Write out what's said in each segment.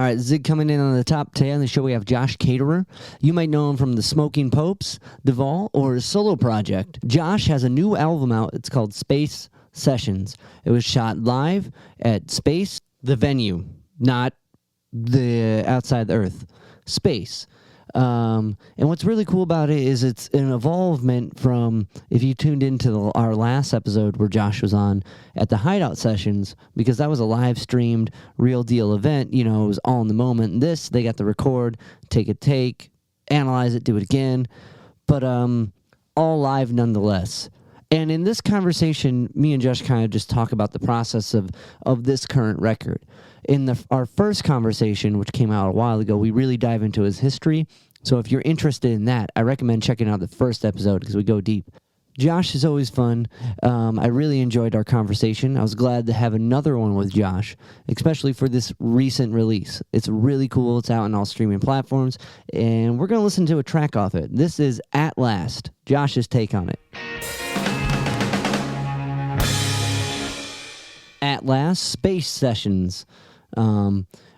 right, Zig coming in on the top 10 of the show. We have Josh Caterer. You might know him from the Smoking Popes, Duvall, or his solo project. Josh has a new album out. It's called Space Sessions. It was shot live at Space, the venue, not the outside the Earth. Space. And what's really cool about it is it's an evolvement from, if you tuned into our last episode where Josh was on at the Hideout Sessions, because that was a live streamed real deal event, it was all in the moment. And this, they got to record, take, analyze it, do it again, but all live nonetheless. And in this conversation, me and Josh kind of just talk about the process of this current record. In our first conversation, which came out a while ago, we really dive into his history. So if you're interested in that, I recommend checking out the first episode because we go deep. Josh is always fun. I really enjoyed our conversation. I was glad to have another one with Josh, especially for this recent release. It's really cool. It's out on all streaming platforms, and we're going to listen to a track off it. This is At Last, Josh's take on it. At Last, Space Sessions.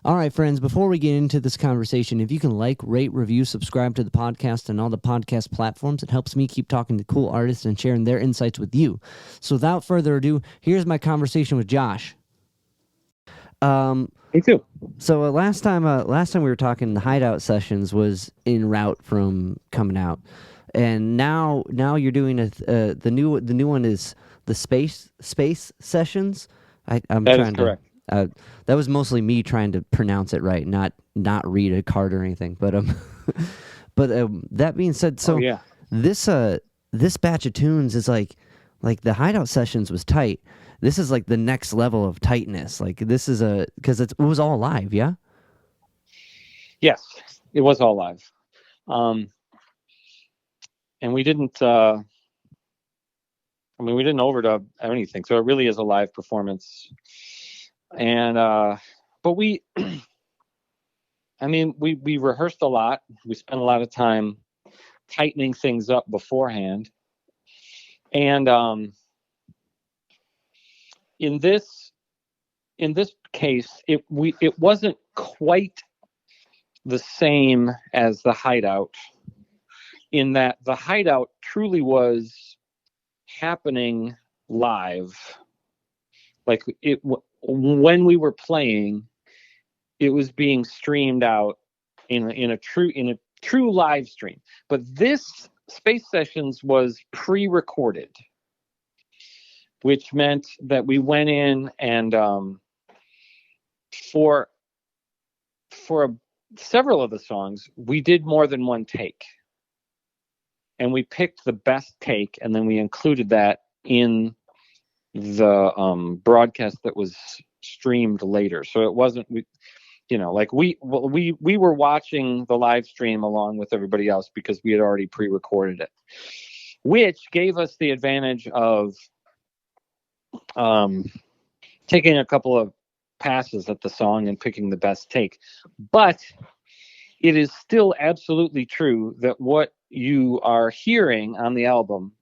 All right, friends, before we get into this conversation, if you can rate, review, subscribe to the podcast and all the podcast platforms, it helps me keep talking to cool artists and sharing their insights with you. So without further ado, here's my conversation with Josh. Me too. So last time we were talking, the Hideout Sessions was en route from coming out, and now you're doing the new one is the Space Sessions. I'm that trying is correct. That was mostly me trying to pronounce it right, not read a card or anything. But that being said, so yeah. this batch of tunes is like the Hideout Sessions was tight. This is like the next level of tightness. Like this is because it was all live, yeah. Yes, it was all live, and we didn't. We didn't overdub anything, so it really is a live performance. And but we rehearsed a lot. We spent a lot of time tightening things up beforehand. And in this case, it wasn't quite the same as the Hideout, in that the Hideout truly was happening live. Like when we were playing, it was being streamed out in a true live stream. But this Space Sessions was pre-recorded, which meant that we went in and for several of the songs, we did more than one take. And we picked the best take, and then we included that in the broadcast that was streamed later. So it wasn't, we were watching the live stream along with everybody else because we had already pre-recorded it, which gave us the advantage of taking a couple of passes at the song and picking the best take. But it is still absolutely true that what you are hearing on the album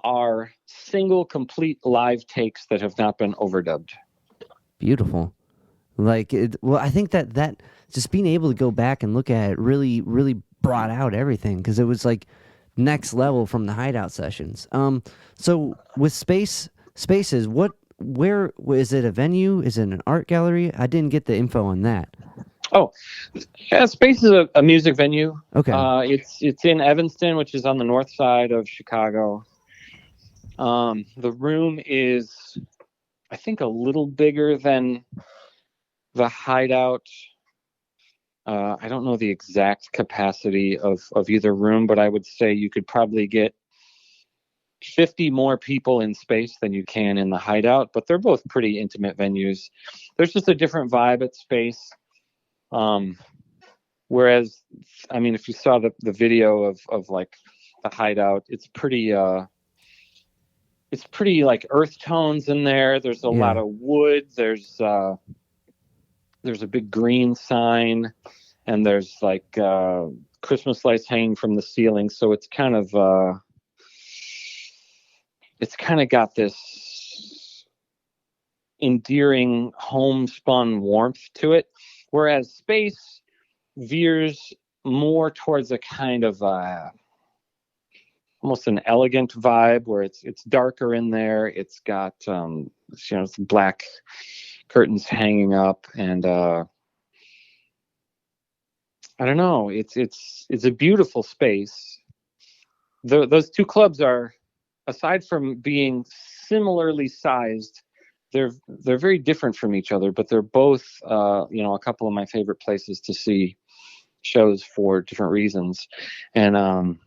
are single complete live takes that have not been overdubbed. Beautiful. I think that just being able to go back and look at it really, really brought out everything, because it was like next level from the Hideout Sessions. So with Spaces, where is it? A venue? Is it an art gallery? I didn't get the info on that. Oh, yeah, Space is a music venue. Okay. It's in Evanston, which is on the north side of Chicago. The room is, I think, a little bigger than the Hideout. I don't know the exact capacity of either room, but I would say you could probably get 50 more people in Space than you can in the Hideout, but they're both pretty intimate venues. There's just a different vibe at Space. Whereas, if you saw the video of like the Hideout, it's pretty like earth tones in there. There's a lot of wood. There's a big green sign, and there's like Christmas lights hanging from the ceiling. So it's kind of got this endearing homespun warmth to it. Whereas Space veers more towards a kind of almost an elegant vibe, where it's darker in there. It's got some black curtains hanging up, and I don't know. It's a beautiful space. Those two clubs are, aside from being similarly sized, they're very different from each other, but they're both a couple of my favorite places to see shows for different reasons. And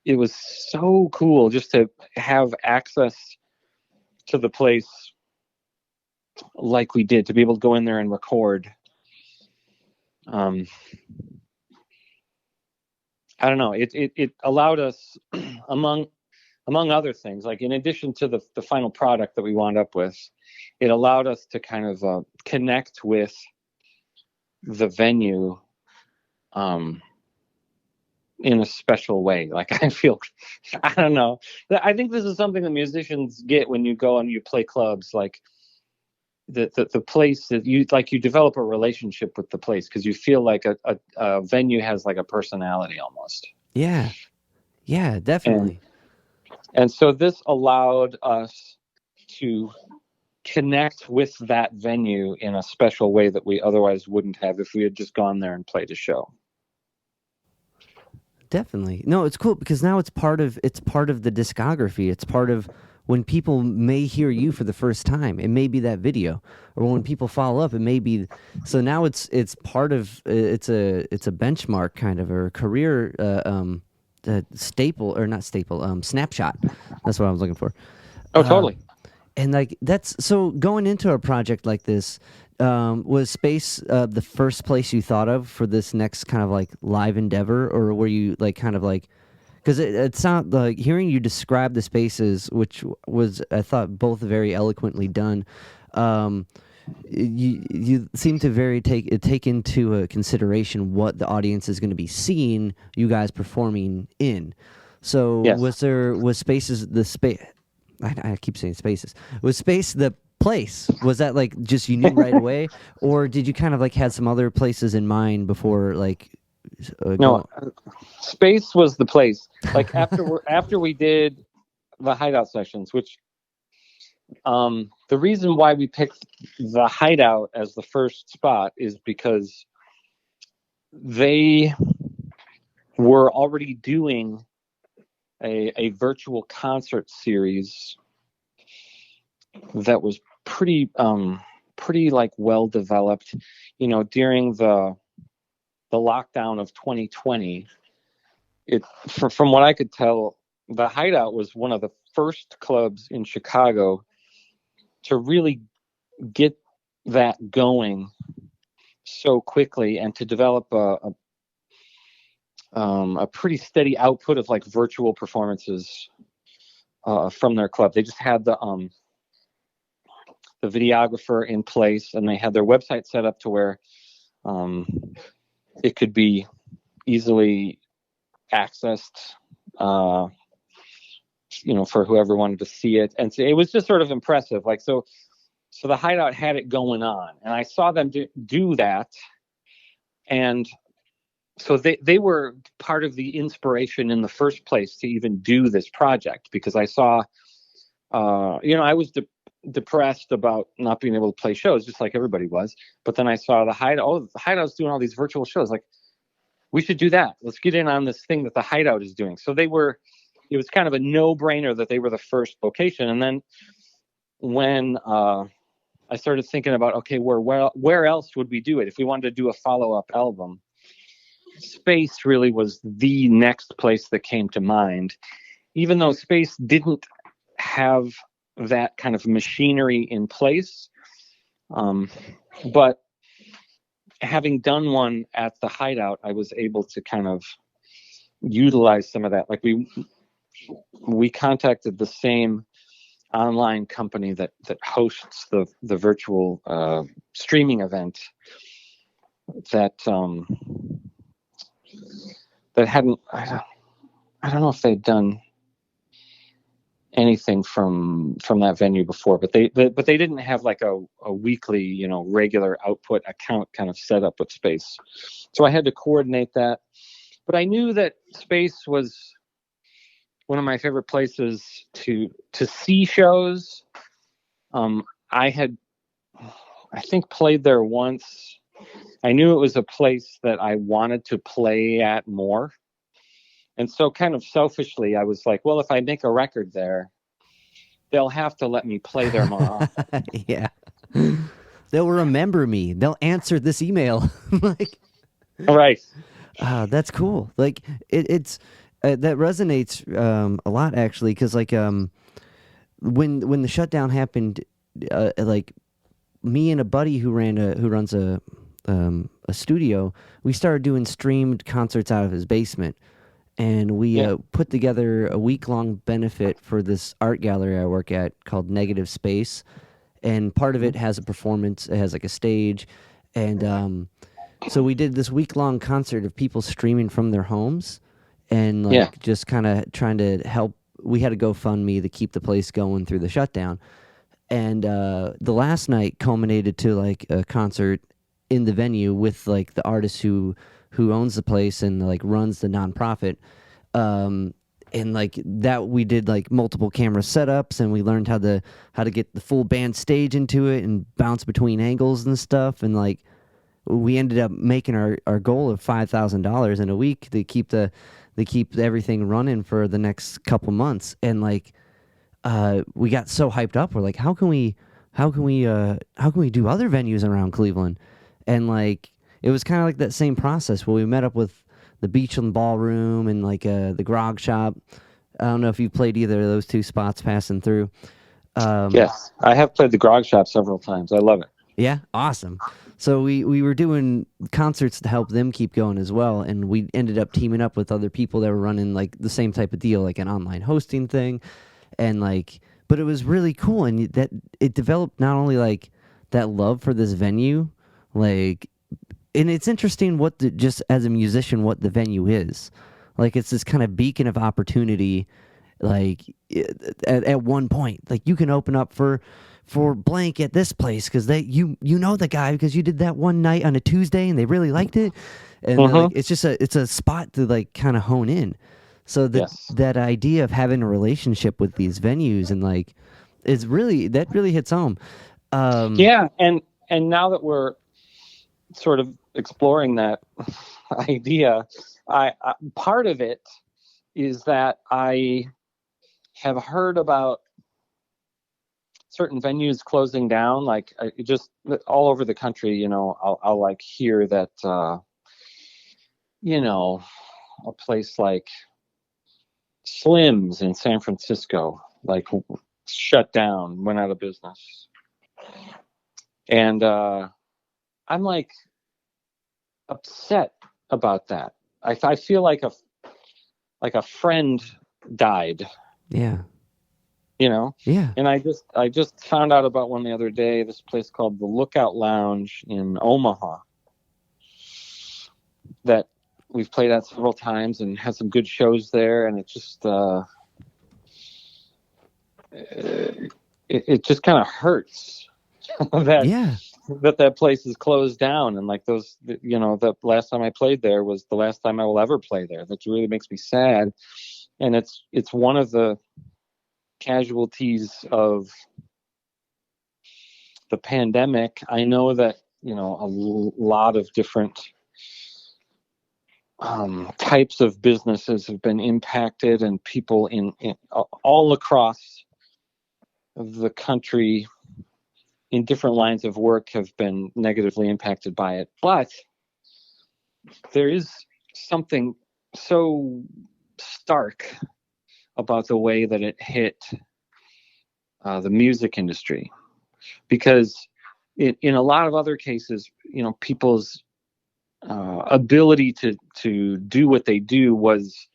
it was so cool just to have access to the place like we did, to be able to go in there and record. I don't know. It allowed us, among other things, like in addition to the final product that we wound up with, it allowed us to kind of connect with the venue in a special way. Like, I feel, I don't know. I think this is something that musicians get when you go and you play clubs. Like the place that you develop a relationship with the place, because you feel like a venue has like a personality almost. Yeah, definitely. And so this allowed us to connect with that venue in a special way that we otherwise wouldn't have if we had just gone there and played a show. Definitely. No, it's cool because now it's part of the discography. It's part of when people may hear you for the first time. It may be that video, or when people follow up, it may be. So now it's part of it's a benchmark kind of, or a career staple, or not staple, snapshot. That's what I was looking for. Oh, totally. And like that's so going into a project like this. Was Space the first place you thought of for this next kind of like live endeavor, or were you like kind of like, because it sounds like hearing you describe the spaces, which was, I thought, both very eloquently done. You seem to take into consideration what the audience is going to be seeing you guys performing in. So yes. was Spaces the space? I keep saying Spaces. Was Space the place? Was that like just you knew right away, or did you kind of like had some other places in mind before like no Space was the place. Like after we did the Hideout sessions, which the reason why we picked the Hideout as the first spot is because they were already doing a virtual concert series that was pretty like well developed, during the lockdown of 2020. From what I could tell, the Hideout was one of the first clubs in Chicago to really get that going so quickly, and to develop a pretty steady output of like virtual performances from their club. They just had the videographer in place, and they had their website set up to where it could be easily accessed, for whoever wanted to see it. And so it was just sort of impressive. Like, so the Hideout had it going on, and I saw them do that. And so they were part of the inspiration in the first place to even do this project, because I saw, I was depressed about not being able to play shows, just like everybody was. But then I saw the Hideout. Oh, the Hideout's doing all these virtual shows. Like, we should do that. Let's get in on this thing that the Hideout is doing. So it was kind of a no-brainer that they were the first location. And then when I started thinking about, okay, where else would we do it if we wanted to do a follow-up album? Space really was the next place that came to mind, even though Space didn't have that kind of machinery in place. But having done one at the Hideout, I was able to kind of utilize some of that. Like we contacted the same online company that hosts the virtual streaming event that hadn't, I don't know if they'd done anything from that venue before, but they didn't have like a weekly, regular output account kind of set up with Space. So I had to coordinate that. But I knew that Space was one of my favorite places to see shows. I had, I think, played there once. I knew it was a place that I wanted to play at more. And so kind of selfishly, I was like, well, if I make a record there, they'll have to let me play there more often. Yeah. They'll remember me. They'll answer this email. Like, Right. that's cool. Like it's that resonates a lot actually, because like when the shutdown happened, like me and a buddy who runs a studio, we started doing streamed concerts out of his basement, and we put together a week-long benefit for this art gallery I work at called Negative Space, and part of it has a performance. It has like a stage, and so we did this week-long concert of people streaming from their homes, and like just kind of trying to help. We had a GoFundMe to keep the place going through the shutdown, and the last night culminated to like a concert in the venue with like the artist who owns the place and like runs the nonprofit. And like that, we did like multiple camera setups, and we learned how to get the full band stage into it and bounce between angles and stuff. And like we ended up making our goal of $5,000 in a week to keep everything running for the next couple months. And like we got so hyped up, we're like, how can we do other venues around Cleveland? And like it was kind of like that same process where we met up with the Beachland Ballroom and like the Grog Shop. I don't know if you played either of those two spots passing through. Yes, I have played the Grog Shop several times. I love it. Yeah, awesome. So we were doing concerts to help them keep going as well, and we ended up teaming up with other people that were running like the same type of deal, like an online hosting thing, and like, but it was really cool, and that it developed not only like that love for this venue, like, and it's interesting just as a musician, what the venue is. Like, it's this kind of beacon of opportunity. Like at one point, like you can open up for blank at this place because you know the guy because you did that one night on a Tuesday and they really liked it, and like, it's just it's a spot to like kind of hone in. So that idea of having a relationship with these venues and like that really hits home. And now that we're sort of exploring that idea, I part of it is that I have heard about certain venues closing down, like just all over the country. I'll like hear that a place like Slim's in San Francisco like shut down, went out of business, and I'm like upset about that. I feel like a friend died. Yeah. Yeah. And I just found out about one the other day, this place called the Lookout Lounge in Omaha that we've played at several times and had some good shows there. And it just, it just kind of hurts that place is closed down. And like those, the last time I played there was the last time I will ever play there. That really makes me sad. And it's one of the casualties of the pandemic. I know that a lot of different types of businesses have been impacted, and people in all across the country in different lines of work have been negatively impacted by it. But there is something so stark about the way that it hit the music industry, because in a lot of other cases, people's ability to do what they do was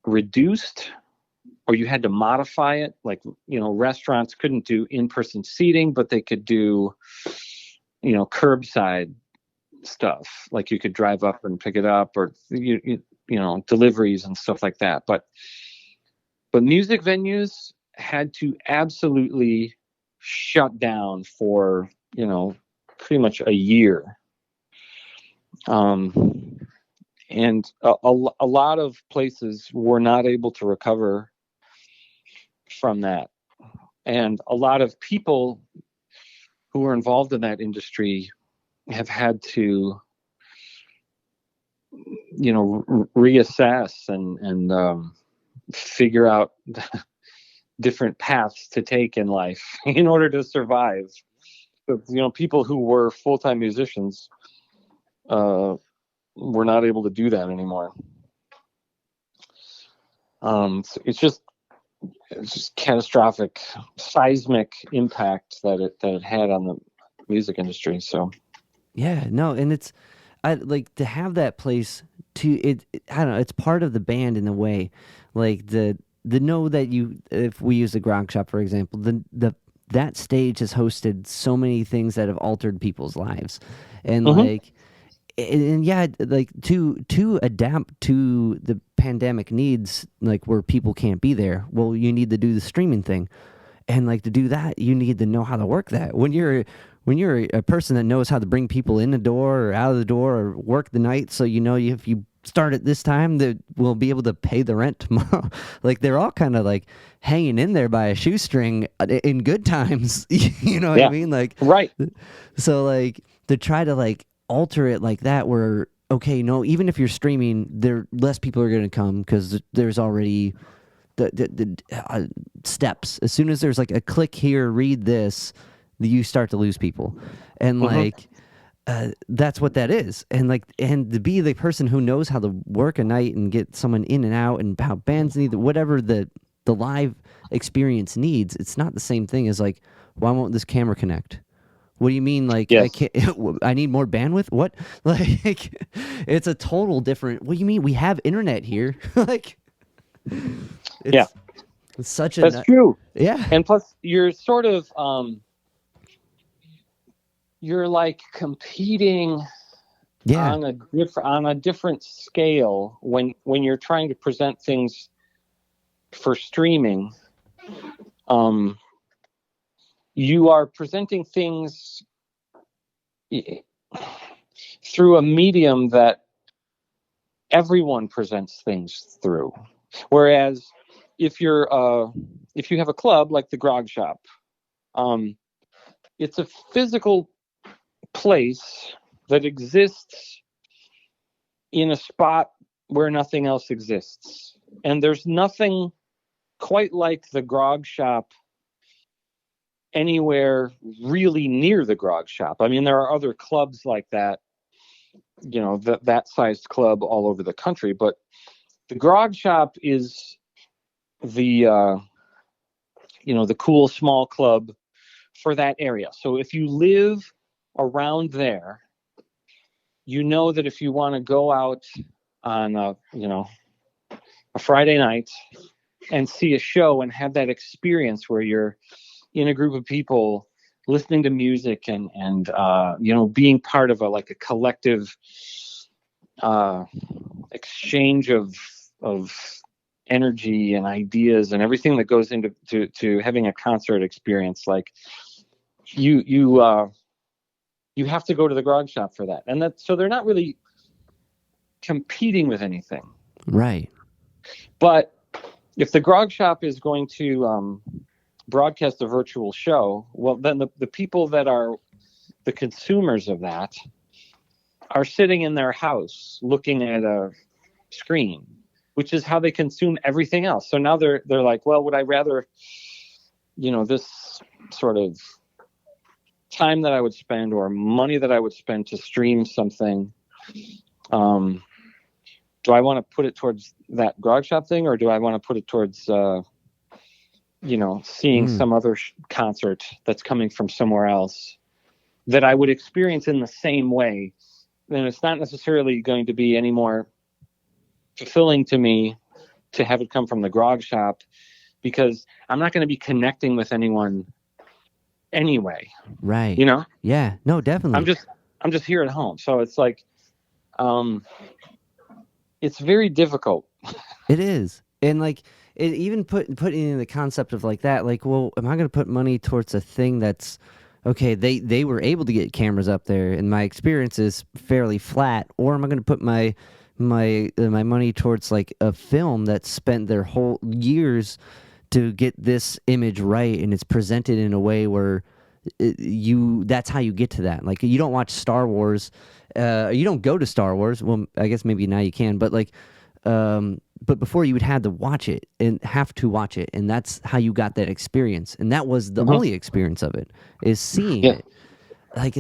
reduced, or you had to modify it. Like, restaurants couldn't do in-person seating, but they could do, curbside stuff. Like you could drive up and pick it up, or deliveries and stuff like that. But But music venues had to absolutely shut down for, pretty much a year. And a lot of places were not able to recover from that. And a lot of people who were involved in that industry have had to, reassess and figure out different paths to take in life in order to survive. But, people who were full-time musicians were not able to do that anymore. So it's just catastrophic, seismic impact that it had on the music industry. So Yeah, no, and it's I like to have that place I don't know, it's part of the band in a way. Like the know that if we use the Grog Shop for example, that stage has hosted so many things that have altered people's lives. And like and yeah, like to adapt to the pandemic needs, like where people can't be there, well, you need to do the streaming thing, and like to do that, you need to know how to work that. When you're a person that knows how to bring people in the door or out of the door or work the night, so if you start at this time, that we'll be able to pay the rent tomorrow. Like they're all kind of like hanging in there by a shoestring in good times. You know what I mean? Like right. So like to try to like alter it like that, where okay, no, even if you're streaming, less people are going to come because there's already the steps. As soon as there's like a click here, read this, you start to lose people, and like that's what that is. And to be the person who knows how to work a night and get someone in and out, and how bands need whatever the live experience needs. It's not the same thing as like, why won't this camera connect? What do you mean? Like, yes. I can't, I need more bandwidth? What? Like, it's a total different. What do you mean? We have internet here. Like, it's such That's true. Yeah. And plus, you're sort of, you're like competing on a different scale when you're trying to present things for streaming. You are presenting things through a medium that everyone presents things through. Whereas if you have a club like the Grog Shop, it's a physical place that exists in a spot where nothing else exists. And there's nothing quite like the Grog Shop anywhere really near the Grog Shop. I mean, there are other clubs like that, that sized club all over the country, but the Grog Shop is the cool small club for that area. So if you live around there, that if you want to go out on a Friday night and see a show and have that experience where you're in a group of people listening to music and being part of a collective exchange of energy and ideas and everything that goes into to having a concert experience, like you have to go to the Grog Shop for that. And so they're not really competing with anything. Right. But if the Grog Shop is going to broadcast a virtual show, well, then the people that are the consumers of that are sitting in their house looking at a screen, which is how they consume everything else. So now they're like, well, would I rather, this sort of time that I would spend or money that I would spend to stream something, do I want to put it towards that Grog Shop thing, or do I want to put it towards seeing some other concert that's coming from somewhere else that I would experience in the same way? Then it's not necessarily going to be any more fulfilling to me to have it come from the Grog Shop, because I'm not going to be connecting with anyone anyway. Right. Yeah. No, definitely. I'm just here at home. So it's like, it's very difficult. It is. And like, it even putting in the concept of like that, like, well, am I going to put money towards a thing that's okay? They were able to get cameras up there, and my experience is fairly flat, or am I going to put my money towards like a film that spent their whole years to get this image right, and it's presented in a way where that's how you get to that. Like, you don't watch Star Wars, you don't go to Star Wars. Well, I guess maybe now you can, but like, but before you would have to watch it, and that's how you got that experience, and that was the only experience of it, is seeing it. Like,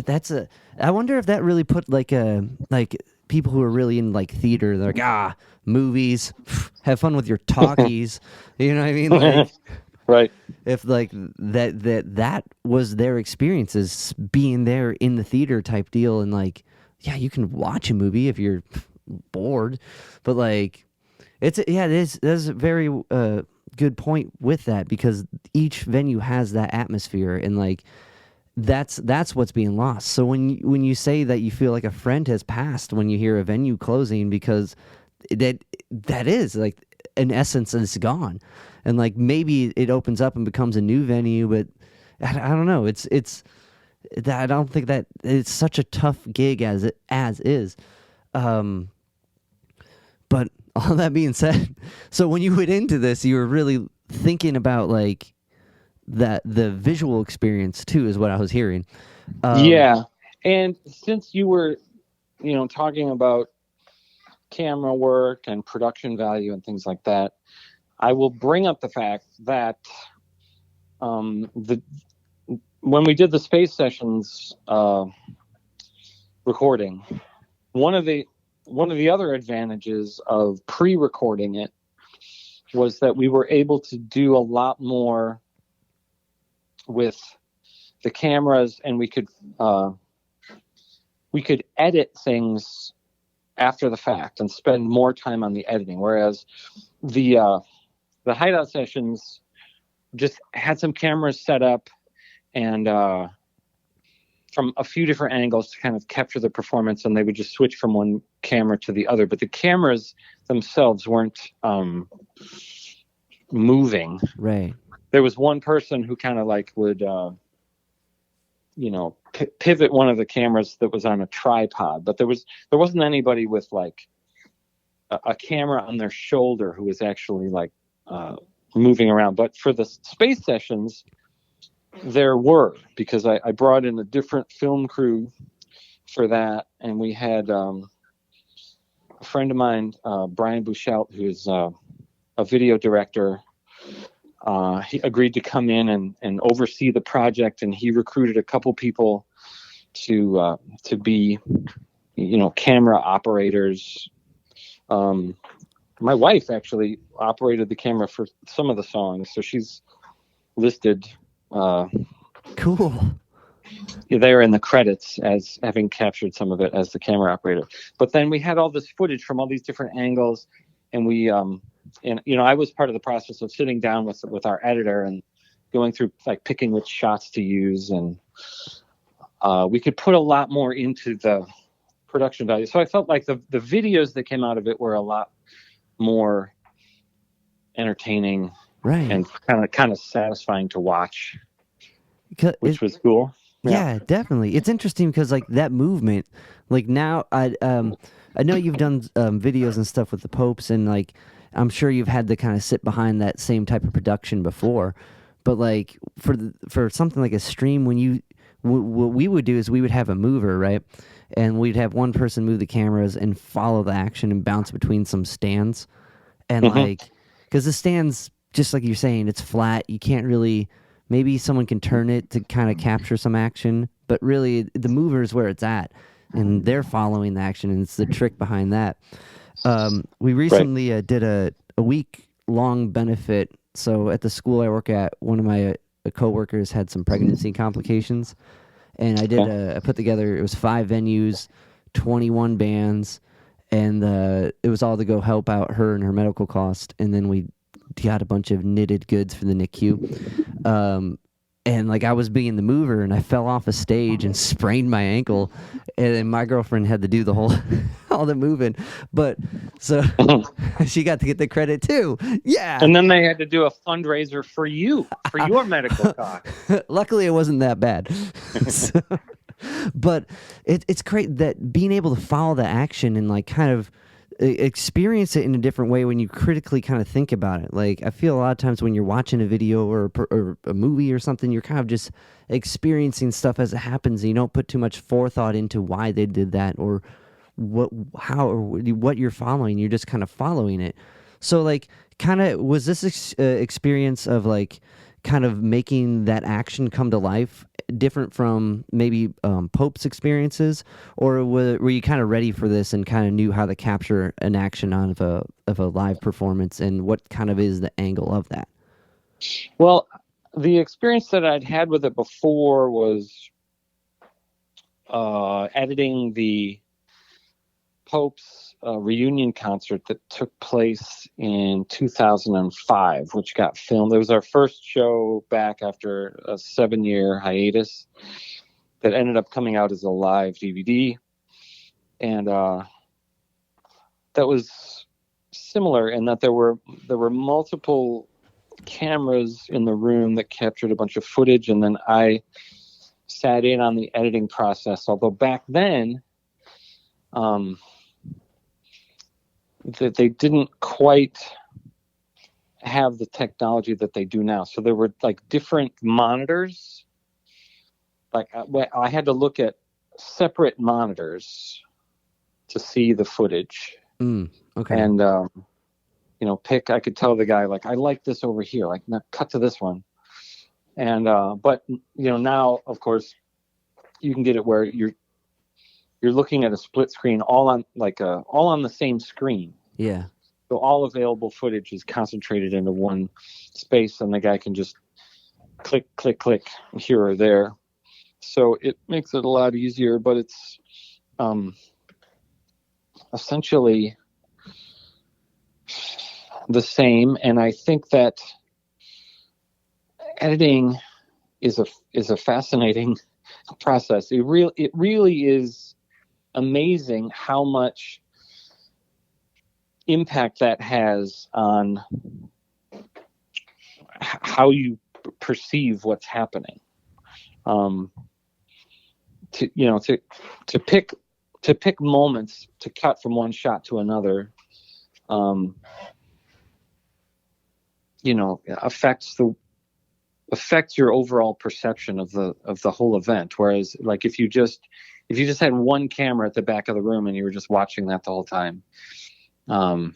I wonder if that really put like people who are really in like theater, they're like, movies, have fun with your talkies, you know what I mean? Like, Right. if like that was their experiences, being there in the theater type deal, and like, yeah, you can watch a movie if you're bored, but like, it is. There's a very good point with that, because each venue has that atmosphere, and like, that's what's being lost. So when you say that you feel like a friend has passed when you hear a venue closing, because that is like, in essence, it's gone, and like, maybe it opens up and becomes a new venue, but I don't know. It's that, I don't think that it's such a tough gig as is. But all that being said, so when you went into this, you were really thinking about like that the visual experience too, is what I was hearing. Yeah. And since you were, talking about camera work and production value and things like that, I will bring up the fact that when we did the Space Sessions recording, one of the other advantages of pre-recording it was that we were able to do a lot more with the cameras, and we could edit things after the fact and spend more time on the editing, whereas the hideout sessions just had some cameras set up and from a few different angles to kind of capture the performance, and they would just switch from one camera to the other, but the cameras themselves weren't moving. Right. There was one person who kind of like would pivot one of the cameras that was on a tripod, but there wasn't anybody with like a camera on their shoulder who was actually like moving around. But for the Space Sessions, there were, because I brought in a different film crew for that, and we had a friend of mine, Brian Bouchelt, who is a video director. He agreed to come in and oversee the project, and he recruited a couple people to be, camera operators. My wife actually operated the camera for some of the songs, so she's listed. Cool. There in the credits as having captured some of it as the camera operator. But then we had all this footage from all these different angles, and we I was part of the process of sitting down with our editor and going through like picking which shots to use, and we could put a lot more into the production value. So I felt like the videos that came out of it were a lot more entertaining, right, and kind of satisfying to watch, which was cool. Yeah, definitely. It's interesting because like that movement, like now I know you've done videos and stuff with the Popes, and like I'm sure you've had to kind of sit behind that same type of production before, but like for something like a stream, when what we would do is we would have a mover, right? And we'd have one person move the cameras and follow the action and bounce between some stands. And like, because the stands, just like you're saying, it's flat. You can't really, maybe someone can turn it to kind of capture some action, but really the mover is where it's at. And they're following the action, and it's the trick behind that. We recently did a week-long benefit. So at the school I work at, one of my coworkers had some pregnancy complications. And I put together, it was 5 venues, 21 bands, and it was all to go help out her and her medical cost. And then we got a bunch of knitted goods for the NICU. and like I was being the mover and I fell off a stage and sprained my ankle, and then my girlfriend had to do the whole all the moving, but so she got to get the credit too. Yeah. And then they had to do a fundraiser for you for your medical costs. Luckily it wasn't that bad. So, but it's great that being able to follow the action and like kind of experience it in a different way when you critically kind of think about it. Like I feel a lot of times when you're watching a video or a movie or something, you're kind of just experiencing stuff as it happens, and you don't put too much forethought into why they did that or what you're following. You're just kind of following it. So like kind of was this experience of like kind of making that action come to life different from maybe Pope's experiences, or were you kind of ready for this and kind of knew how to capture an action of a live performance, and what kind of is the angle of that? Well, the experience that I'd had with it before was editing the Pope's reunion concert that took place in 2005, which got filmed. It was our first show back after a 7-year hiatus that ended up coming out as a live DVD. And that was similar in that there were multiple cameras in the room that captured a bunch of footage, and then I sat in on the editing process. Although back then, that they didn't quite have the technology that they do now. So there were like different monitors. Like I had to look at separate monitors to see the footage. Okay. And, I could tell the guy, like, I like this over here, like, now cut to this one. And, but now of course you can get it where you're looking at a split screen all on the same screen. Yeah. So all available footage is concentrated into one space, and the guy can just click, click, click here or there. So it makes it a lot easier, but it's essentially the same. And I think that editing is a fascinating process. It really is amazing how much impact that has on how you perceive what's happening. To pick moments to cut from one shot to another, affects your overall perception of the whole event. Whereas, like, if you just had one camera at the back of the room and you were just watching that the whole time, I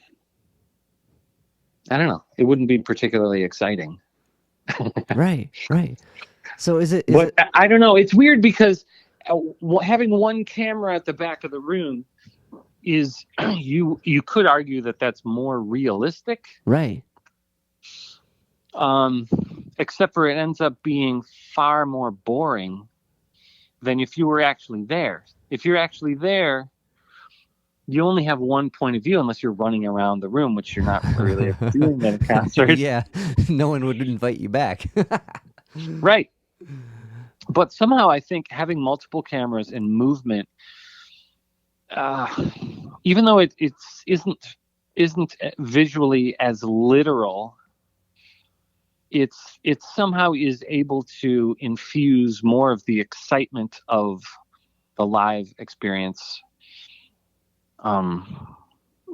don't know, it wouldn't be particularly exciting. Right. So I don't know. It's weird because having one camera at the back of the room is you could argue that that's more realistic. Right. Except for it ends up being far more boring than if you were actually there. If you're actually there, you only have one point of view unless you're running around the room, which you're not really doing at a concert. Yeah, no one would invite you back. Right. But somehow I think having multiple cameras and movement, even though it isn't visually as literal, it somehow is able to infuse more of the excitement of the live experience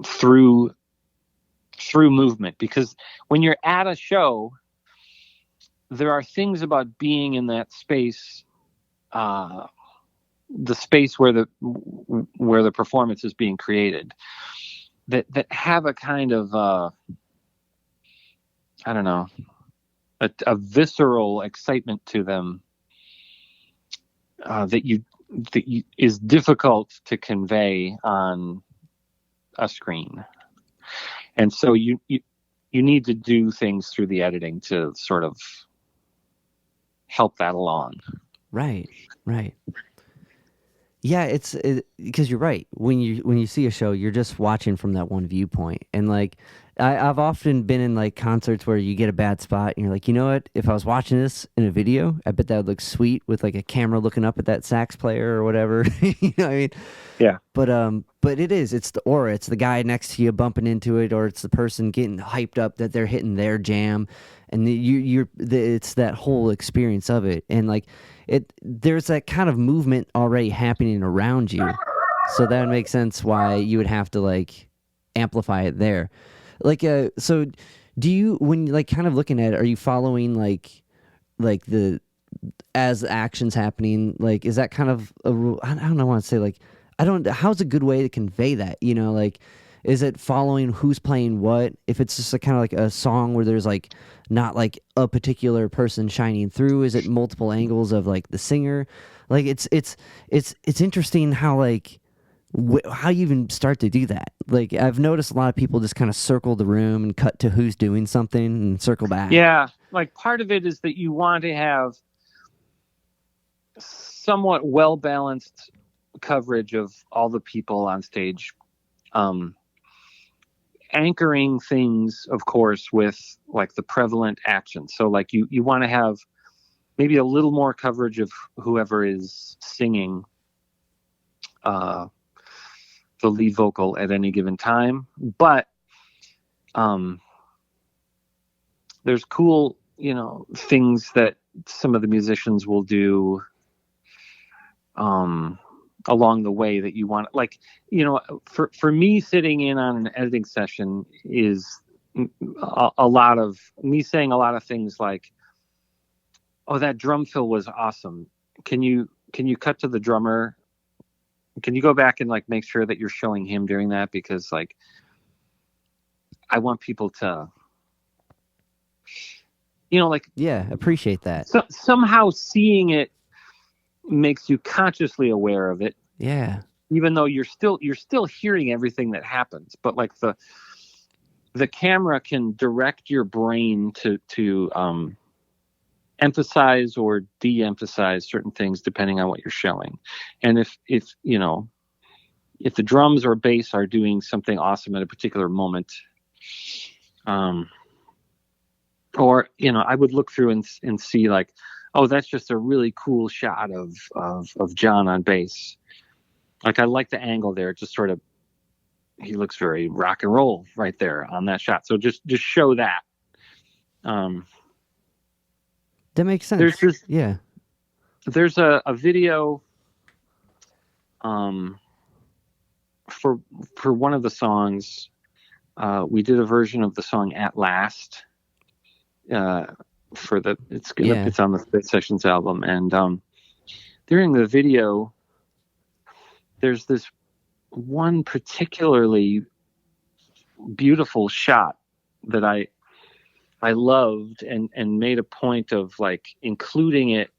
through movement. Because when you're at a show, there are things about being in that space, the space where the performance is being created, that have a kind of I don't know, a visceral excitement to them that is difficult to convey on a screen. And so you need to do things through the editing to sort of help that along. Right. Yeah, because you're right. When you see a show, you're just watching from that one viewpoint, and like I've often been in like concerts where you get a bad spot and you're like, you know what? If I was watching this in a video, I bet that would look sweet with like a camera looking up at that sax player or whatever. You know what I mean? Yeah. But it's the aura. It's the guy next to you bumping into it, or it's the person getting hyped up that they're hitting their jam, and it's that whole experience of it, and like there's that kind of movement already happening around you, so that makes sense why you would have to like amplify it there. Like, so do you, when like kind of looking at it, are you following like the as the action's happening? Like, is that kind of a rule? I don't know. I want to say like, how's a good way to convey that? You know, like, is it following who's playing what? If it's just a kind of like a song where there's like not like a particular person shining through, is it multiple angles of like the singer? Like, it's interesting how like how you even start to do that. Like, I've noticed a lot of people just kind of circle the room and cut to who's doing something and circle back. Yeah, like part of it is that you want to have somewhat well-balanced coverage of all the people on stage, anchoring things, of course, with like the prevalent action. So like you want to have maybe a little more coverage of whoever is singing the lead vocal at any given time, but there's cool, things that some of the musicians will do along the way that you want. Like, for me, sitting in on an editing session is a lot of me saying a lot of things like, oh, that drum fill was awesome. Can you cut to the drummer? Can you go back and like make sure that you're showing him doing that? Because like, I want people to, Yeah, appreciate that. So, somehow seeing it makes you consciously aware of it. Yeah. Even though you're still hearing everything that happens, but like the camera can direct your brain to emphasize or de-emphasize certain things depending on what you're showing. And if the drums or bass are doing something awesome at a particular moment, or I would look through and see like, oh, that's just a really cool shot of John on bass. Like, I like the angle there. Just sort of, he looks very rock and roll right there on that shot. So just show that. That makes sense. There's a video for one of the songs. We did a version of the song At Last it's on the Spit Sessions album, and during the video there's this one particularly beautiful shot that I loved and made a point of like including it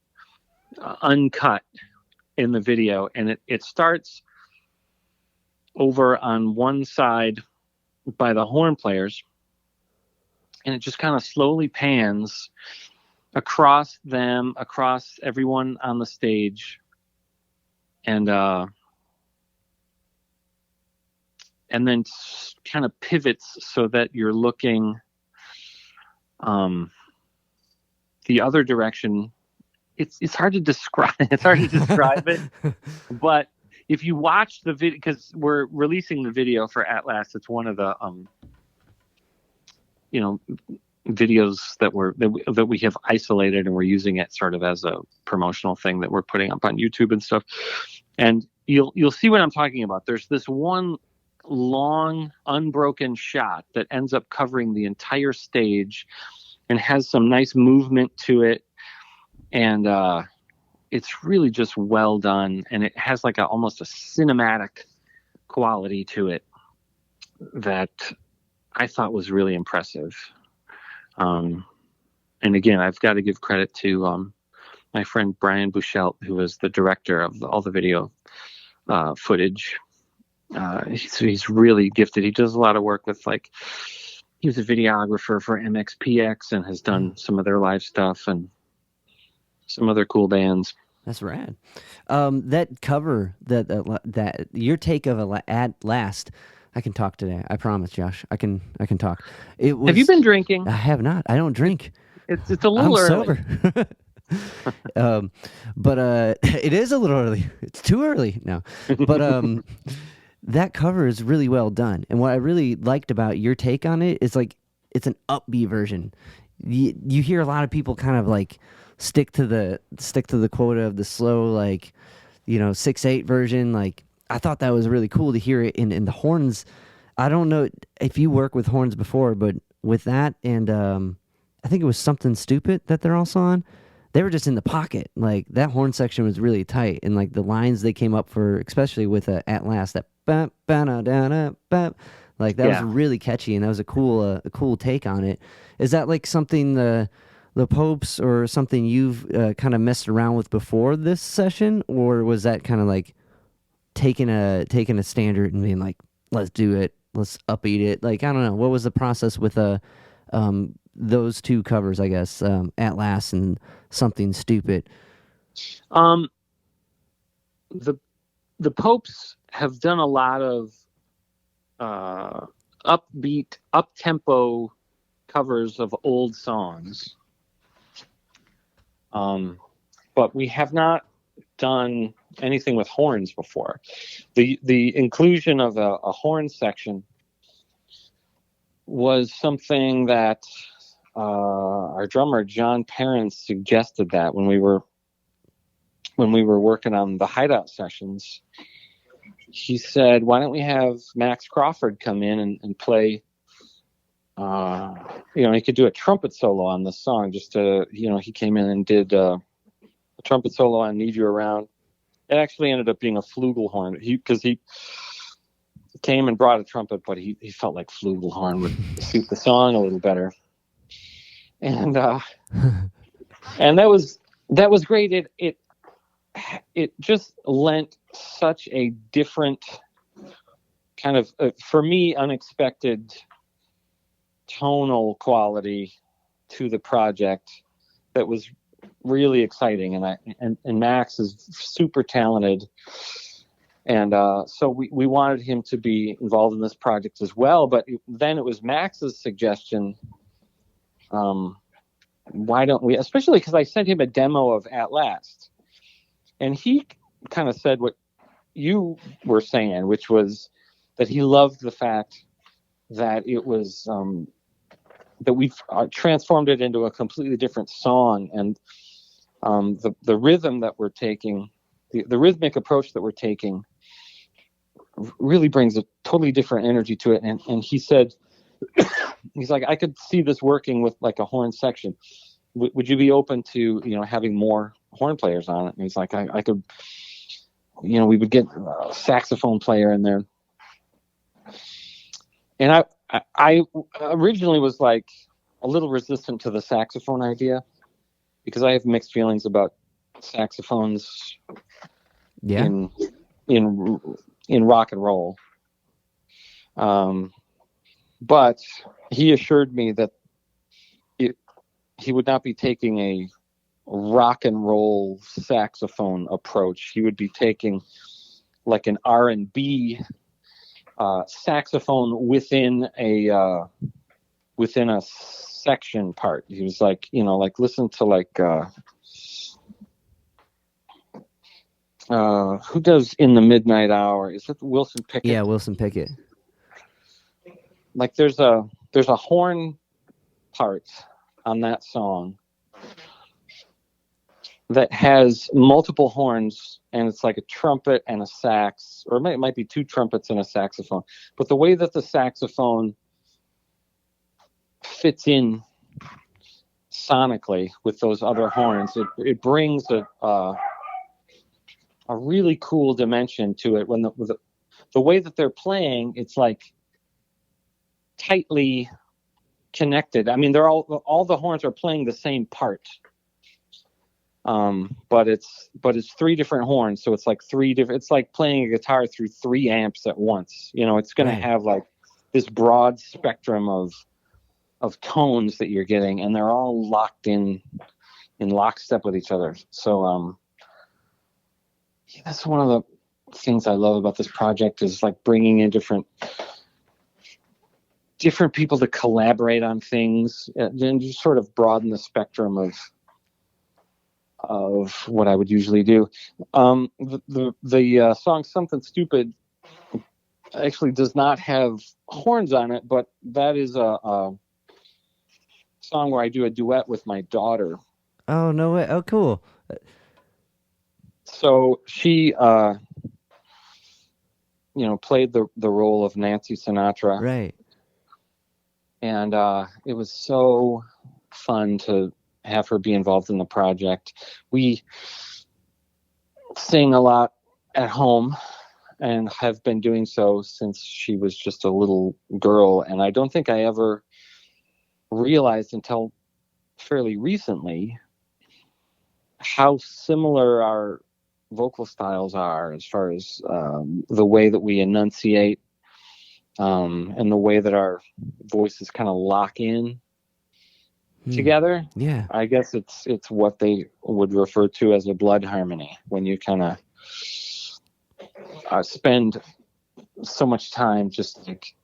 uncut in the video. And it starts over on one side by the horn players, and it just kind of slowly pans across them, across everyone on the stage, and then kind of pivots so that you're looking the other direction. It's hard to describe. It's hard to describe it, but if you watch the video, because we're releasing the video for At Last, it's one of the videos that we have isolated, and we're using it sort of as a promotional thing that we're putting up on YouTube and stuff. And you'll see what I'm talking about. There's this one long unbroken shot that ends up covering the entire stage and has some nice movement to it, and it's really just well done, and it has like almost a cinematic quality to it that I thought was really impressive. And again, I've got to give credit to my friend Brian Buchelt, who was the director of all the video footage. He's really gifted. He does a lot of work with, like, he was a videographer for MXPX and has done some of their live stuff and some other cool bands. That's rad. That cover, that your take of At Last, I can talk today. I promise, Josh. I can talk. It was. Have you been drinking? I have not. I don't drink. It's a little early. Sober. But it is a little early. It's too early now. But that cover is really well done. And what I really liked about your take on it is like it's an upbeat version. You hear a lot of people kind of like stick to the quota of the slow, like, 6/8 version. Like, I thought that was really cool to hear it in the horns. I don't know if you work with horns before, but with that and I think it was Something Stupid that they're also on. They were just in the pocket. Like, that horn section was really tight, and like the lines they came up for, especially with At Last, that bap, bap, like that was really catchy, and that was a cool take on it. Is that like something the Popes or something you've kind of messed around with before this session, or was that kind of like taking a standard and being like, let's do it, let's upbeat it? Like, I don't know, what was the process with those two covers, I guess, At Last and Something Stupid? The Popes have done a lot of upbeat, up-tempo covers of old songs. But we have not done anything with horns before. The inclusion of a horn section was something that our drummer John Parents suggested that when we were working on the Hideout sessions. He said, why don't we have Max Crawford come in and play, he could do a trumpet solo on this song. He came in and did a trumpet solo on Need You Around. It actually ended up being a flugelhorn because he came and brought a trumpet, but he felt like flugelhorn would suit the song a little better. And and that was great. It just lent such a different kind of, for me, unexpected tonal quality to the project that was really exciting. And Max is super talented. And so we wanted him to be involved in this project as well. But then it was Max's suggestion. Why don't we, especially because I sent him a demo of At Last. And he kind of said what you were saying, which was that he loved the fact that it was that we've transformed it into a completely different song, and the rhythm that we're taking, the rhythmic approach that we're taking, really brings a totally different energy to it. And he said, he's like, I could see this working with like a horn section. Would you be open to having more horn players on it? And he's like, I could, we would get a saxophone player in there. And I originally was like a little resistant to the saxophone idea because I have mixed feelings about saxophones in rock and roll. But he assured me that he would not be taking a rock and roll saxophone approach. He would be taking like an R&B saxophone within a section part. He was like, listen to like who does In the Midnight Hour? Is it Wilson Pickett? Yeah, Wilson Pickett. Like there's a horn part on that song that has multiple horns, and it's like a trumpet and a sax, or it might be two trumpets and a saxophone. But the way that the saxophone fits in sonically with those other horns, it brings a really cool dimension to it. When the way that they're playing, it's like tightly connected. I mean, they're all the horns are playing the same part. But it's three different horns, so it's like it's like playing a guitar through 3 amps at once. It's going to have like this broad spectrum of tones that you're getting, and they're all locked in lockstep with each other. So that's one of the things I love about this project, is like bringing in different different people to collaborate on things, and just sort of broaden the spectrum of what I would usually do. The song "Something Stupid" actually does not have horns on it, but that is a song where I do a duet with my daughter. Oh, no way. Oh, cool. So she, played the role of Nancy Sinatra, Right. and it was so fun to have her be involved in the project. We sing a lot at home and have been doing so since she was just a little girl, and I don't think I ever realized until fairly recently how similar our vocal styles are as far as the way that we enunciate, and the way that our voices kind of lock in together. Yeah. I guess it's what they would refer to as a blood harmony, when you kind of spend so much time just like,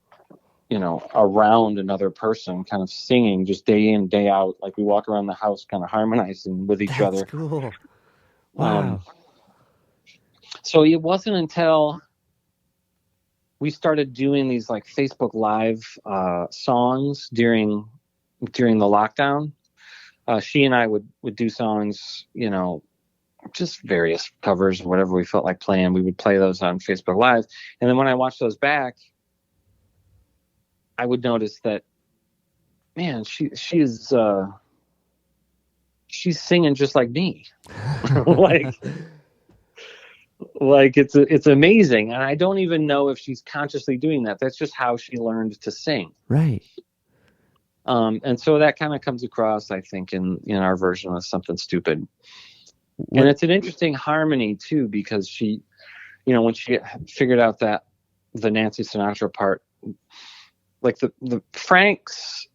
around another person, kind of singing just day in, day out. Like we walk around the house kind of harmonizing with each other. That's cool. Wow. So it wasn't until we started doing these like Facebook Live songs during the lockdown. She and I would do songs, just various covers or whatever we felt like playing. We would play those on Facebook Live. And then when I watched those back, I would notice that, man, she's singing just like me. like it's amazing. And I don't even know if she's consciously doing that. That's just how she learned to sing. Right. And so that kind of comes across, I think, in our version of Something Stupid. And it's an interesting harmony too, because she, when she figured out that the Nancy Sinatra part, like the Frank's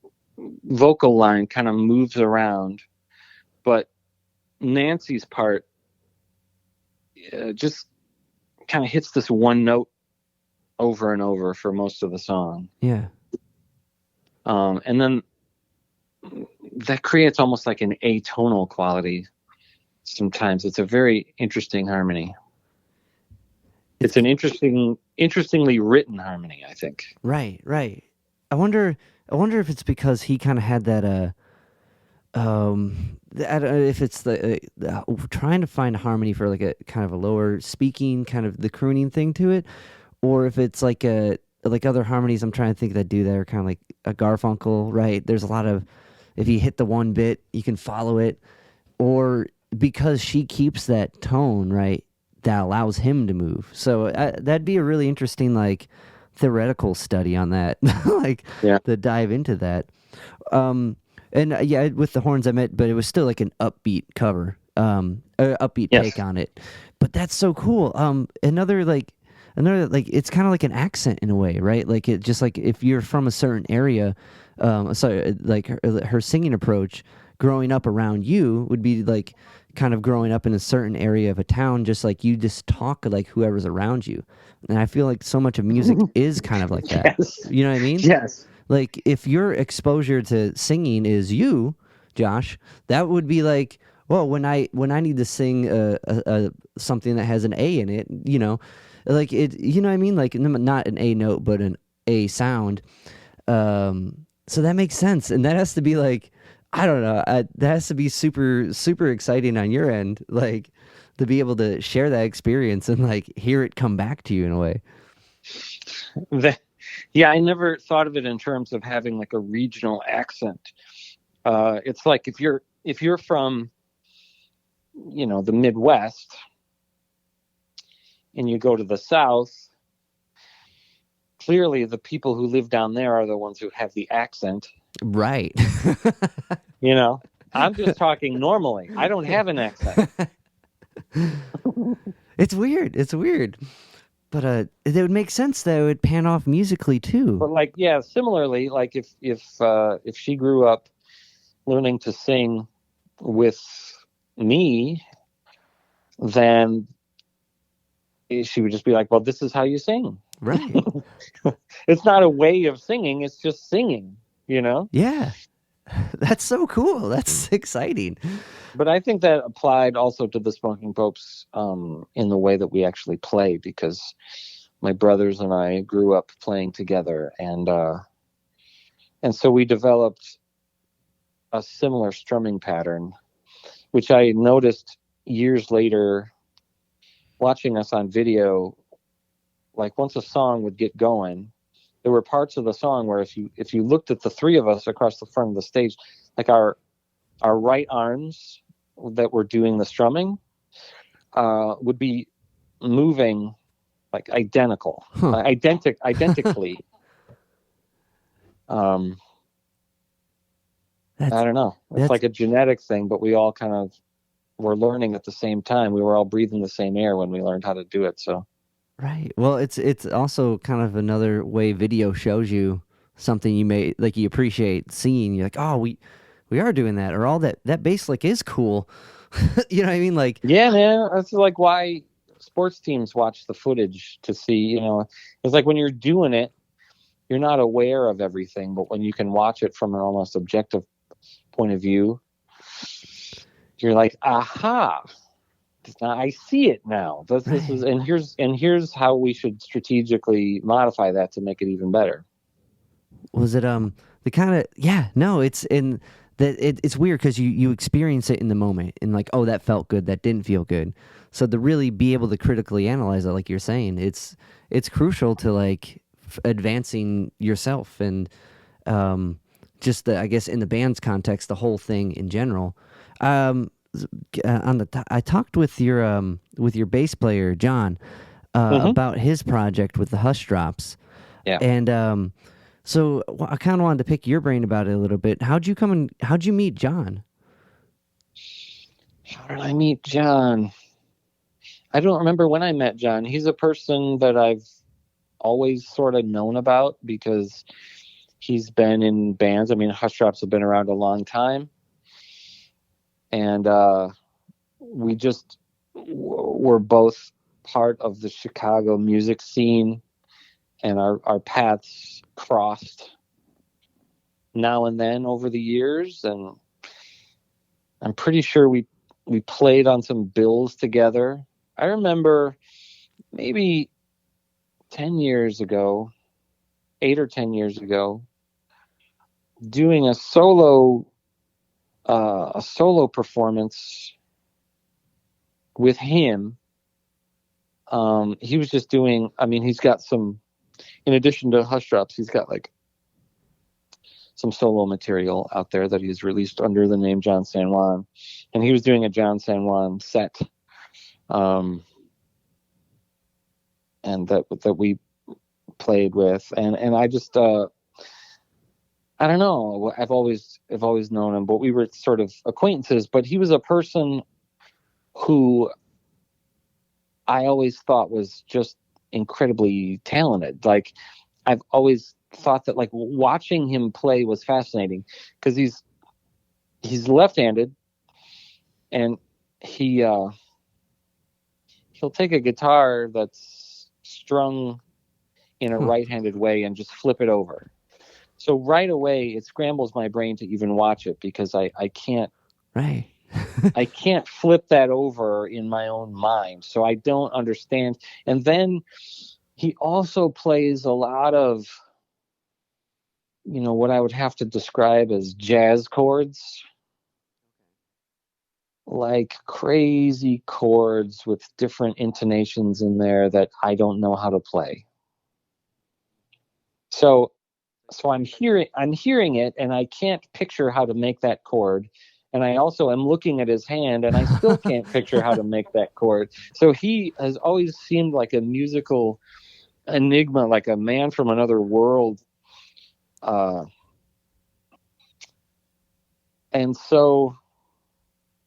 vocal line kind of moves around, but Nancy's part just kind of hits this one note over and over for most of the song. Yeah. And then that creates almost like an atonal quality. Sometimes it's a very interesting harmony. It's an interestingly written harmony, I think. Right. I wonder if it's because he kind of had that I don't know if it's the trying to find harmony for like a kind of a lower speaking, kind of the crooning thing to it, or if it's like other harmonies I'm trying to think that do that are kind of like a Garfunkel, right? There's a lot of, if you hit the one bit, you can follow it, or because she keeps that tone, right, that allows him to move. So that'd be a really interesting like theoretical study on that, to dive into that. And yeah, with the horns I meant, but it was still like an upbeat cover, upbeat take on it. But that's so cool. Another like it's kind of like an accent in a way, right? Like it just like if you're from a certain area, like her singing approach growing up around you would be like kind of growing up in a certain area of a town, just like you just talk like whoever's around you. And I feel like so much of music is kind of like that. Yes. You know what I mean? Yes. Like if your exposure to singing is you, Josh, that would be like, well, when I need to sing something that has an A in it, like it, you know what I mean? Like not an A note, but an A sound. So that makes sense, and that has to be like, I don't know, that has to be super super exciting on your end, like to be able to share that experience and like hear it come back to you in a way. Yeah, I never thought of it in terms of having like a regional accent. It's like if you're from, the Midwest and you go to the South, clearly the people who live down there are the ones who have the accent. Right. I'm just talking normally. I don't have an accent. It's weird. But it would make sense that it would pan off musically too. But similarly, like if she grew up learning to sing with me, then she would just be like, well, this is how you sing. Right. It's not a way of singing, it's just singing, you know? Yeah. That's so cool. That's exciting. But I think that applied also to the Smoking Popes in the way that we actually play, because my brothers and I grew up playing together, and so we developed a similar strumming pattern, which I noticed years later watching us on video. Like once a song would get going, there were parts of the song where if you looked at the three of us across the front of the stage, like our right arms that were doing the strumming would be moving like Huh. identically. um I That's don't know, it's that's like a genetic thing, but we all kind of were learning at the same time. We were all breathing the same air when we learned how to do it. So right. Well, it's also kind of another way video shows you something you may like you appreciate seeing. You're like, oh, we are doing that, or all that bass lick is cool. You know what I mean? Like, yeah, man, that's like why sports teams watch the footage to see, it's like when you're doing it, you're not aware of everything, but when you can watch it from an almost objective point of view, you're like, aha, I see it now. This is, right. and here's how we should strategically modify that to make it even better. Was it the kind of yeah, no, it's in that it's weird because you experience it in the moment and like, oh, that felt good, that didn't feel good. So to really be able to critically analyze it, like you're saying, it's crucial to like advancing yourself and just the, I guess in the band's context, the whole thing in general. I talked with your bass player John Hmm. about his project with the Hush Drops, Yeah. and so I kind of wanted to pick your brain about it a little bit. How'd you meet John? How did I meet John? I don't remember when I met John. He's a person that I've always sort of known about because he's been in bands. I mean, Hush Drops have been around a long time, and we just were both part of the Chicago music scene, and our paths crossed now and then over the years. And I'm pretty sure we played on some bills together. I remember maybe 10 years ago, 8 or 10 years ago, doing a solo performance with him. He was just doing, I mean, he's got some, in addition to Hush Drops, he's got like some solo material out there that he's released under the name John San Juan. And he was doing a John San Juan set. And that we played with. And I just, I don't know. I've always known him, but we were sort of acquaintances. But he was a person who I always thought was just incredibly talented. Like I've always thought that like watching him play was fascinating because he's left-handed, and he'll take a guitar that's strung in a Huh. right-handed way and just flip it over. So right away it scrambles my brain to even watch it because I can't Right. I can't flip that over in my own mind. So I don't understand. And then he also plays a lot of, what I would have to describe as jazz chords, like crazy chords with different intonations in there that I don't know how to play. So I'm hearing it and I can't picture how to make that chord. And I also am looking at his hand and I still can't picture how to make that chord. So he has always seemed like a musical enigma, like a man from another world. Uh, and so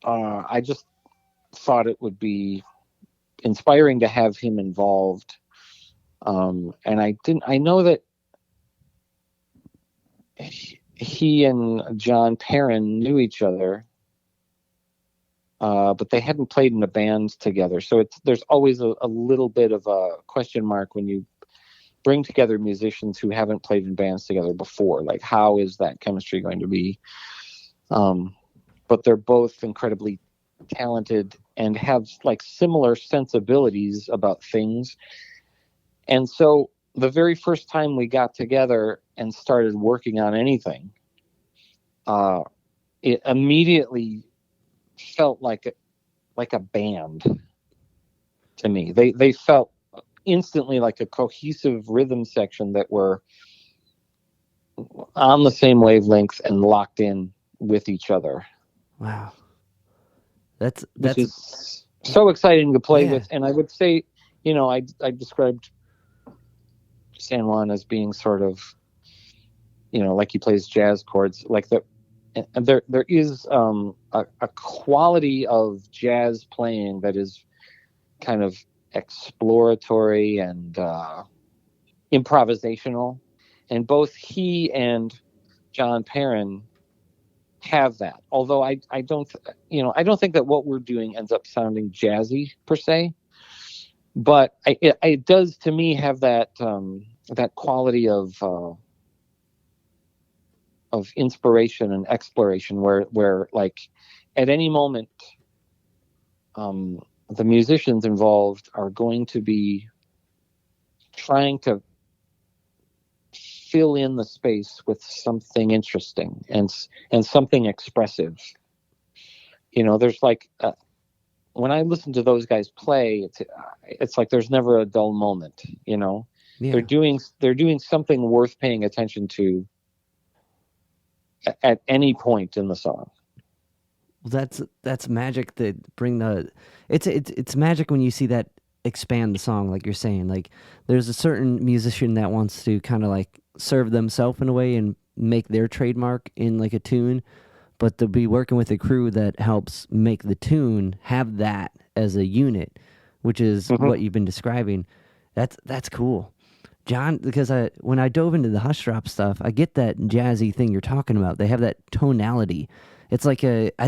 I just thought it would be inspiring to have him involved. And I know that he and John Perrin knew each other, but they hadn't played in a band together. So there's always a little bit of a question mark when you bring together musicians who haven't played in bands together before. Like, how is that chemistry going to be? But they're both incredibly talented and have like similar sensibilities about things. And so the very first time we got together and started working on anything, it immediately felt like a band to me. They felt instantly like a cohesive rhythm section that were on the same wavelength and locked in with each other. Wow. Which is so exciting to play with. And I would say, I described San Juan as being sort of, like he plays jazz chords, like there is a quality of jazz playing that is kind of exploratory and improvisational, and both he and John Perrin have that. Although I don't think that what we're doing ends up sounding jazzy per se, but it does to me have that quality of inspiration and exploration where like at any moment the musicians involved are going to be trying to fill in the space with something interesting and something expressive. There's like when I listen to those guys play, it's like there's never a dull moment. Yeah. They're doing something worth paying attention to at any point in the song. Well, that's magic that bring the it's magic when you see that expand the song, like you're saying. Like there's a certain musician that wants to kind of like serve themselves in a way and make their trademark in like a tune, but to be working with a crew that helps make the tune have that as a unit, which is what you've been describing. That's cool, John, because when I dove into the Hush Drop stuff, I get that jazzy thing you're talking about. They have that tonality. It's like it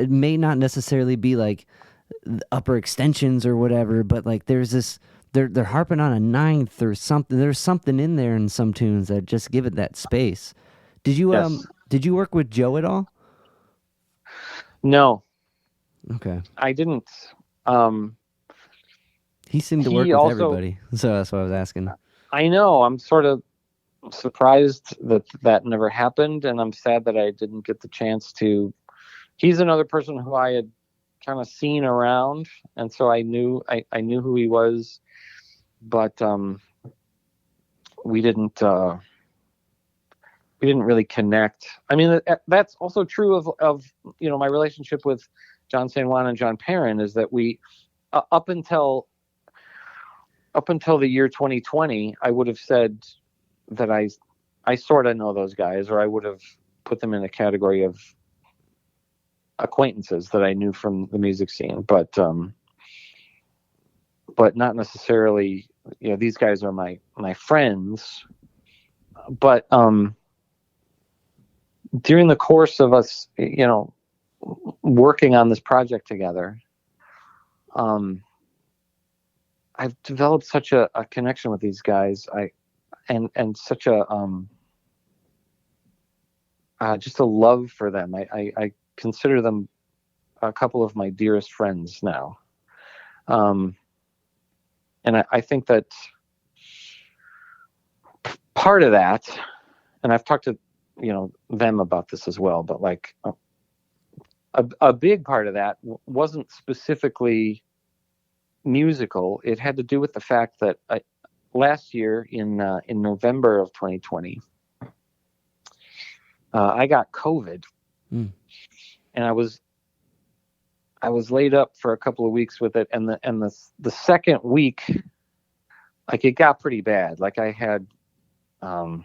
may not necessarily be like upper extensions or whatever, but like there's this, they're harping on a ninth or something. There's something in there in some tunes that just give it that space. Did you work with Joe at all? No. Okay. I didn't. He seemed to work with everybody, so that's why I was asking. I know. I'm sort of surprised that never happened, and I'm sad that I didn't get the chance to. He's another person who I had kind of seen around, and so I knew who he was, but we didn't really connect. I mean, that's also true of my relationship with John San Juan and John Perrin, is that we up until the year 2020, I would have said that I sort of know those guys, or I would have put them in a category of acquaintances that I knew from the music scene, but not necessarily, these guys are my friends. But during the course of us, working on this project together, I've developed such a connection with these guys. And such a just a love for them. I consider them a couple of my dearest friends now. And I think that part of that, and I've talked to them about this as well, but like a big part of that wasn't specifically musical. It had to do with the fact that last year in November of 2020, I got COVID, and I was laid up for a couple of weeks with it, and the second week, like, it got pretty bad. Like, I had, I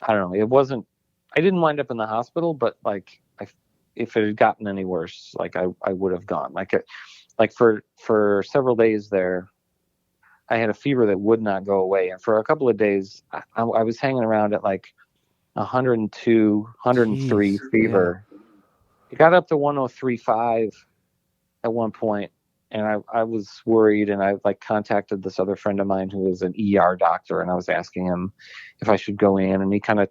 don't know, I didn't wind up in the hospital, but like, if it had gotten any worse, like I would have gone. Like for several days there, I had a fever that would not go away. And for a couple of days, I was hanging around at like 102, 103 fever. Yeah. It got up to 103.5 at one point. and I was worried, and I like contacted this other friend of mine who was an ER doctor, and I was asking him if I should go in, and he kind of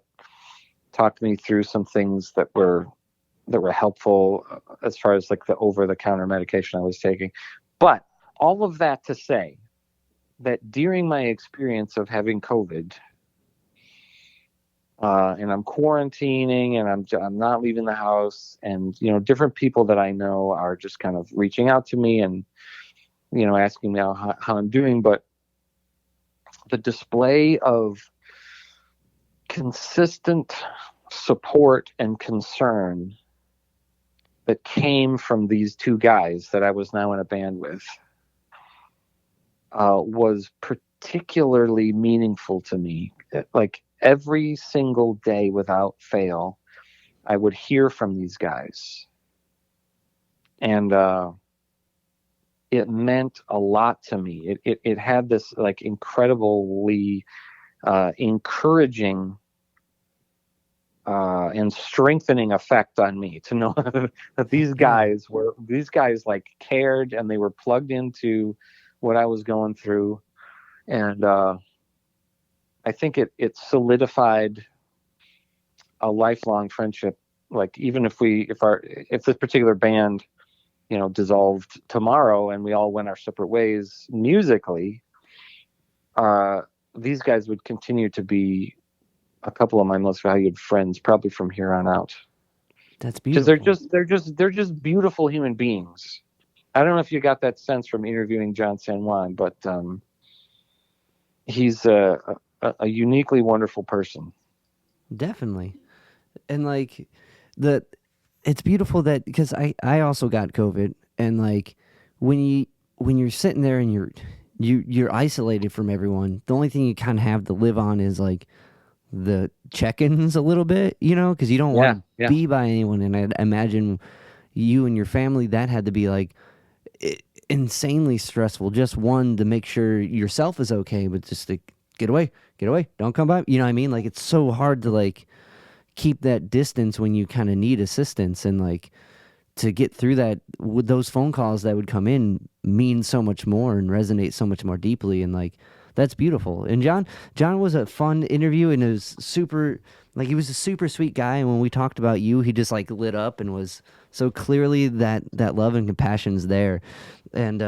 talked me through some things that were helpful as far as like the over-the-counter medication I was taking. But all of that to say that during my experience of having COVID, and I'm quarantining, and I'm not leaving the house, and different people that I know are just kind of reaching out to me and asking me how I'm doing. But the display of consistent support and concern that came from these two guys that I was now in a band with was particularly meaningful to me. Like every single day without fail, I would hear from these guys. And it meant a lot to me. It had this like incredibly encouraging and strengthening effect on me to know that these guys like cared, and they were plugged into what I was going through. And I think it solidified a lifelong friendship. Like even if this particular band, dissolved tomorrow and we all went our separate ways musically, these guys would continue to be a couple of my most valued friends, probably from here on out. That's beautiful. Because they're just beautiful human beings. I don't know if you got that sense from interviewing John San Juan, but he's a uniquely wonderful person. Definitely. And like it's beautiful that, because I also got COVID, and like when you're sitting there and you're isolated from everyone, the only thing you kind of have to live on is like the check-ins a little bit, because you don't want to be by anyone. And I imagine you and your family, that had to be like insanely stressful. Just one, to make sure yourself is okay, but just to get away, don't come by. You know what I mean? Like it's so hard to like keep that distance when you kind of need assistance, and like to get through that with those phone calls that would come in mean so much more and resonate so much more deeply. And like that's beautiful. And John was a fun interview, and it was super, like he was a super sweet guy, and when we talked about you, he just like lit up and was so clearly that love and compassion's there. And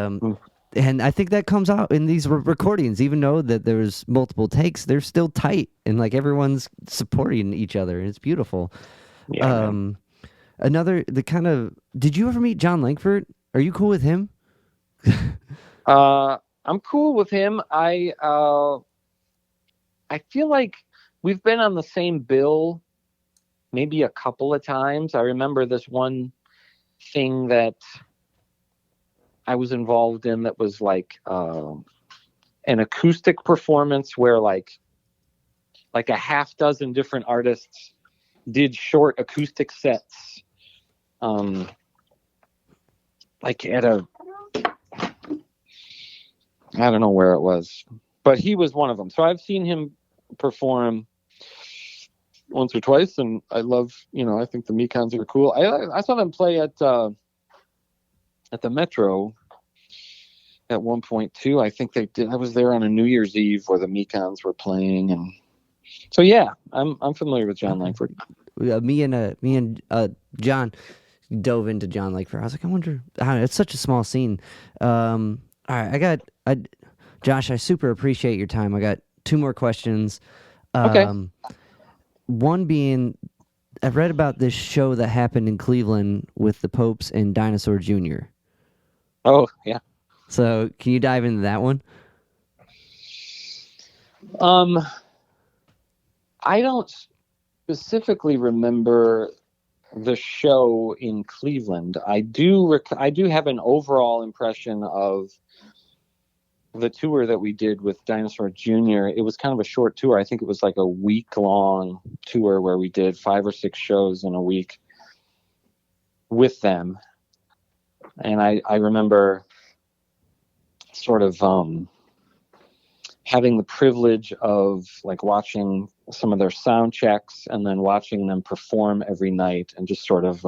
and I think that comes out in these recordings, even though that there's multiple takes, they're still tight, and like everyone's supporting each other, and it's beautiful. Yeah. Did you ever meet John Langford? Are you cool with him? I'm cool with him. I feel like we've been on the same bill maybe a couple of times. I remember this one thing that I was involved in that was like an acoustic performance where like a half dozen different artists did short acoustic sets, like at I don't know where it was, but he was one of them. So I've seen him perform once or twice, and I love, I think the Mekons are cool. I saw them play at the Metro at one point too. I think they did. I was there on a New Year's Eve where the Mekons were playing, and so yeah, I'm familiar with John Langford. Me and John dove into John Langford. I was like, I wonder. It's such a small scene. All right, Josh, I super appreciate your time. I got two more questions. Okay. One being, I've read about this show that happened in Cleveland with the Popes and Dinosaur Jr. Oh, yeah. So can you dive into that one? I don't specifically remember the show in Cleveland. I do have an overall impression of the tour that we did with Dinosaur Jr. It was kind of a short tour. I think it was like a week-long tour where we did 5 or 6 shows in a week with them. And I remember sort of having the privilege of like watching some of their sound checks and then watching them perform every night, and just sort of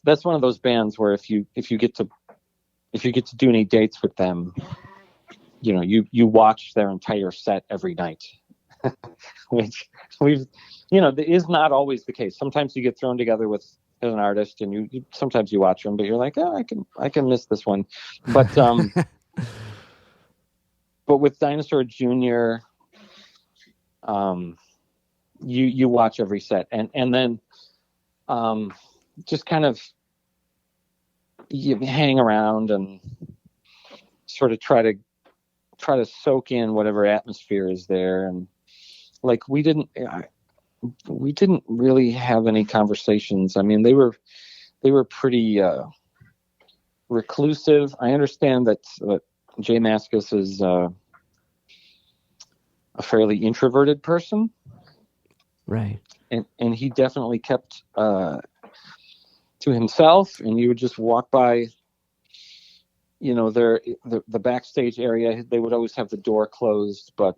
that's one of those bands where if you get to do any dates with them, you watch their entire set every night, which is not always the case. Sometimes you get thrown together with as an artist, and you sometimes you watch them, but you're like, oh, I can miss this one, but but with Dinosaur Jr., you watch every set, and then just kind of you hang around and sort of try to soak in whatever atmosphere is there. And like we didn't really have any conversations. I mean, they were pretty reclusive. I understand that Jay Mascis is a fairly introverted person, right? And he definitely kept to himself, and you would just walk by, the backstage area. They would always have the door closed, but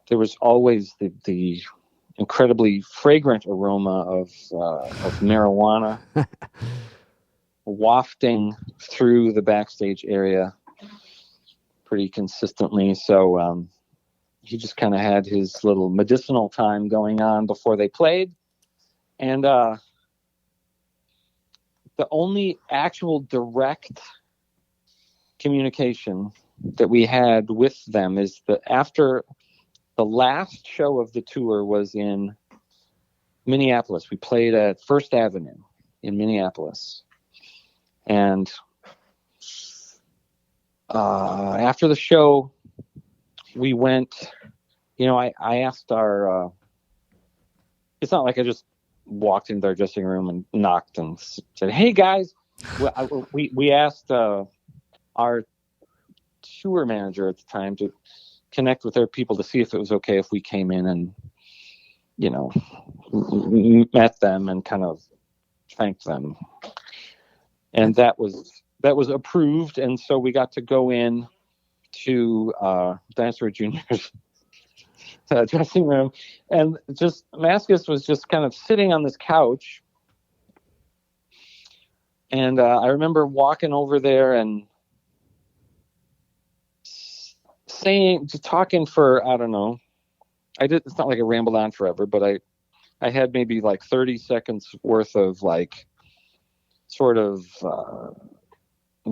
there was always the incredibly fragrant aroma of marijuana wafting through the backstage area pretty consistently. So he just kind of had his little medicinal time going on before they played. And the only actual direct communication that we had with them is that after the last show of the tour was in Minneapolis. We played at First Avenue in Minneapolis. And after the show, we went, I asked our, it's not like I just walked into their dressing room and knocked and said, hey guys, we asked our tour manager at the time to connect with their people to see if it was okay if we came in and, met them and kind of thanked them. And that was approved. And so we got to go in to Dinosaur Jr.'s dressing room, and just Mascis was just kind of sitting on this couch. And I remember walking over there and talking for, I don't know, it's not like I rambled on forever, but I had maybe like 30 seconds worth of like sort of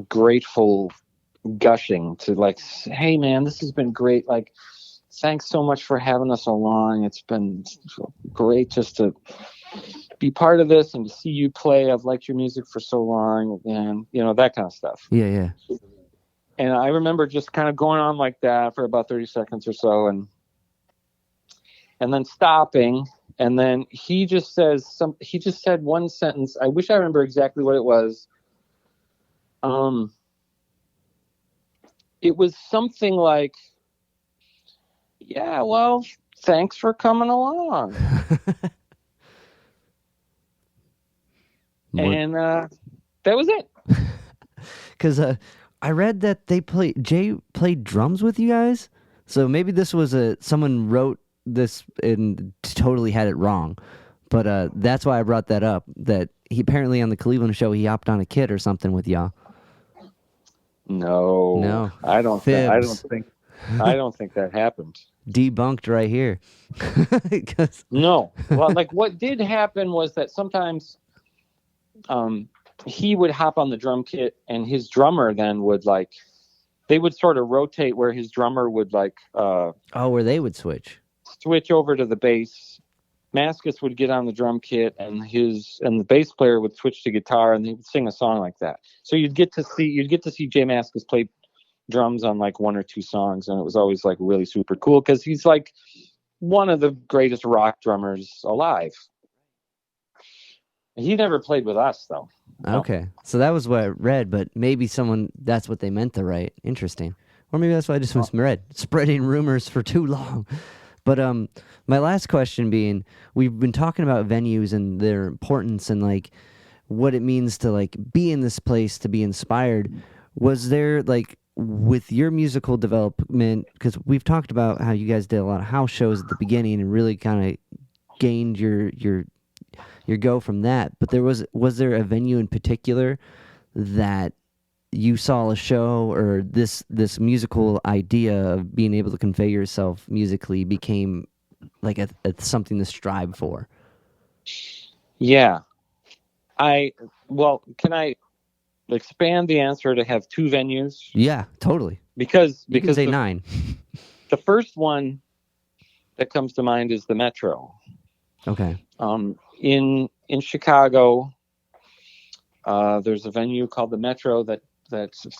grateful gushing to like, hey man, this has been great. Like, thanks so much for having us along. It's been great just to be part of this and to see you play. I've liked your music for so long, and that kind of stuff. Yeah. And I remember just kind of going on like that for about 30 seconds or so, and then stopping. And then he just said one sentence. I wish I remember exactly what it was. It was something like, yeah, well, thanks for coming along. And that was it. Because I read that Jay played drums with you guys. So maybe this was someone wrote this and totally had it wrong. But that's why I brought that up. That he apparently on the Cleveland show he hopped on a kit or something with y'all. No, I don't think that happened. Debunked right here. No, well, like what did happen was that sometimes he would hop on the drum kit, and his drummer then would they would sort of rotate where his drummer would where they would switch over to the bass. Mascis would get on the drum kit, and the bass player would switch to guitar, and they would sing a song like that. So you'd get to see Jay Mascis play drums on like one or two songs, and it was always like really super cool because he's like one of the greatest rock drummers alive. He never played with us though. Okay, so that was what I read, but maybe that's what they meant to write. Interesting. Or maybe that's why I just misread. Spreading rumors for too long. But my last question being, we've been talking about venues and their importance and like what it means to like be in this place to be inspired. Was there like with your musical development, because we've talked about how you guys did a lot of house shows at the beginning and really kind of gained your your go from that. But was there a venue in particular that you saw a show, or this musical idea of being able to convey yourself musically became like a something to strive for? Yeah. Can I expand the answer to have two venues? Yeah, totally. Because You can say the 9. the first one that comes to mind is the Metro. Okay. In Chicago, there's a venue called the Metro that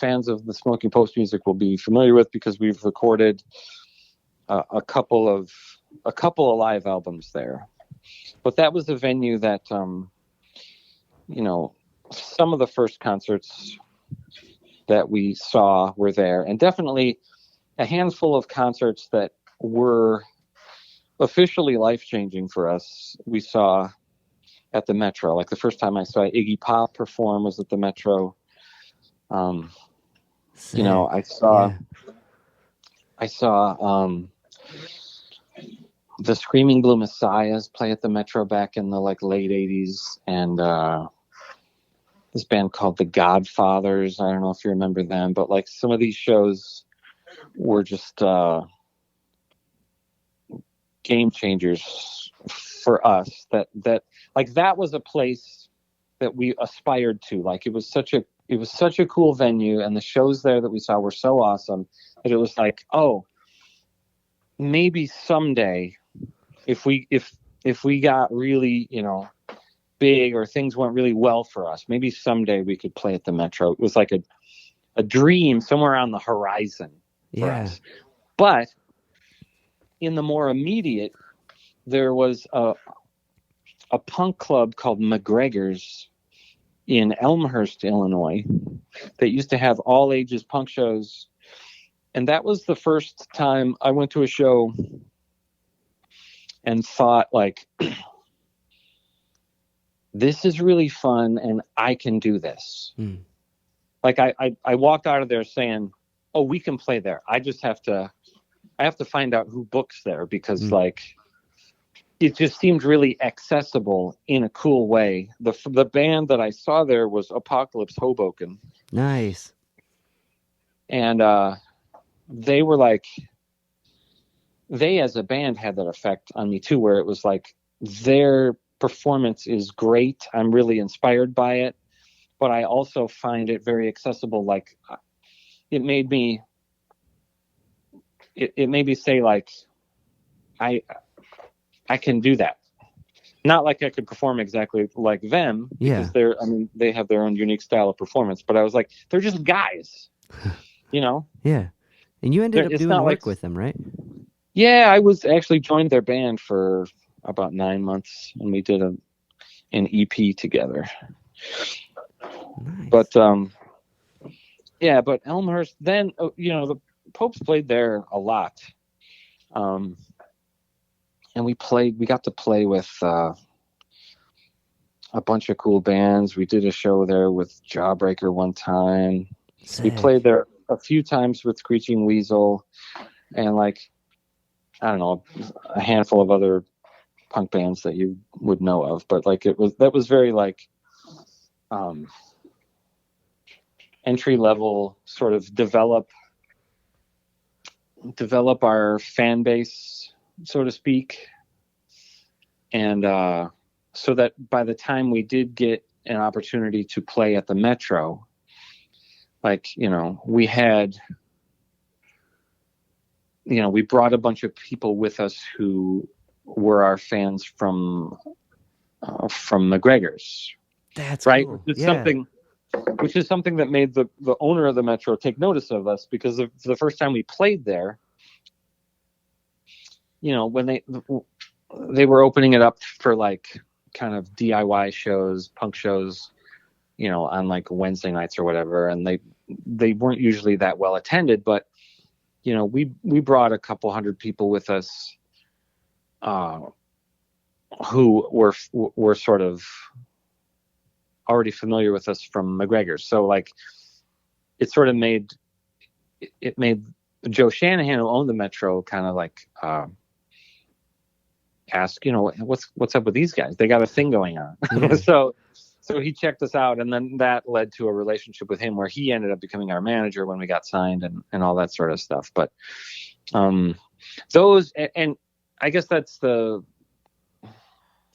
fans of the Smoking Popes music will be familiar with, because we've recorded a couple of live albums there. But that was a venue that some of the first concerts that we saw were there, and definitely a handful of concerts that were officially life-changing for us we saw at the Metro. Like the first time I saw Iggy Pop perform was at the Metro. I saw the Screaming Blue Messiahs play at the Metro back in the late 80s, and this band called the Godfathers. I don't know if you remember them, but like some of these shows were just game changers for us. That was a place that we aspired to. Like it was such a cool venue, and the shows there that we saw were so awesome that it was like, oh, maybe someday, if we got really, big, or things went really well for us, maybe someday we could play at the Metro. It was like a dream somewhere on the horizon for us. But in the more immediate, there was a punk club called McGregor's in Elmhurst, Illinois, that used to have all ages punk shows. And that was the first time I went to a show and thought, like, this is really fun and I can do this. Like I walked out of there saying, oh, we can play there. I have to find out who books there, because like it just seemed really accessible in a cool way. The band that I saw there was Apocalypse Hoboken. Nice. And they were like, they as a band had that effect on me too, where it was like their performance is great. I'm really inspired by it, but I also find it very accessible. Like it made me say, like, I can do that. Not like I could perform exactly like them, because they have their own unique style of performance, but I was like, they're just guys, Yeah. And you ended up doing work with them, right? Yeah, I was actually joined their band for about 9 months, and we did an EP together. Nice. But but Elmhurst, then the Popes played there a lot, and we got to play with a bunch of cool bands. We did a show there with Jawbreaker one time. Sick. We played there a few times with Screeching Weasel, and like, I don't know, a handful of other punk bands that you would know of. But like that was very like entry level, sort of develop our fan base, so to speak. And so that by the time we did get an opportunity to play at the Metro, like, we had, we brought a bunch of people with us who were our fans from McGregor's. That's right. Cool. Which is something that made the owner of the Metro take notice of us, because the first time we played there, when they were opening it up for like kind of DIY shows, punk shows, on like Wednesday nights or whatever, and they weren't usually that well attended, but we brought a couple hundred people with us who were sort of already familiar with us from McGregor's. So like it sort of made Joe Shanahan, who owned the Metro, kind of like ask, what's up with these guys? They got a thing going on. Yeah. So he checked us out, and then that led to a relationship with him where he ended up becoming our manager when we got signed and all that sort of stuff. But those, and I guess that's the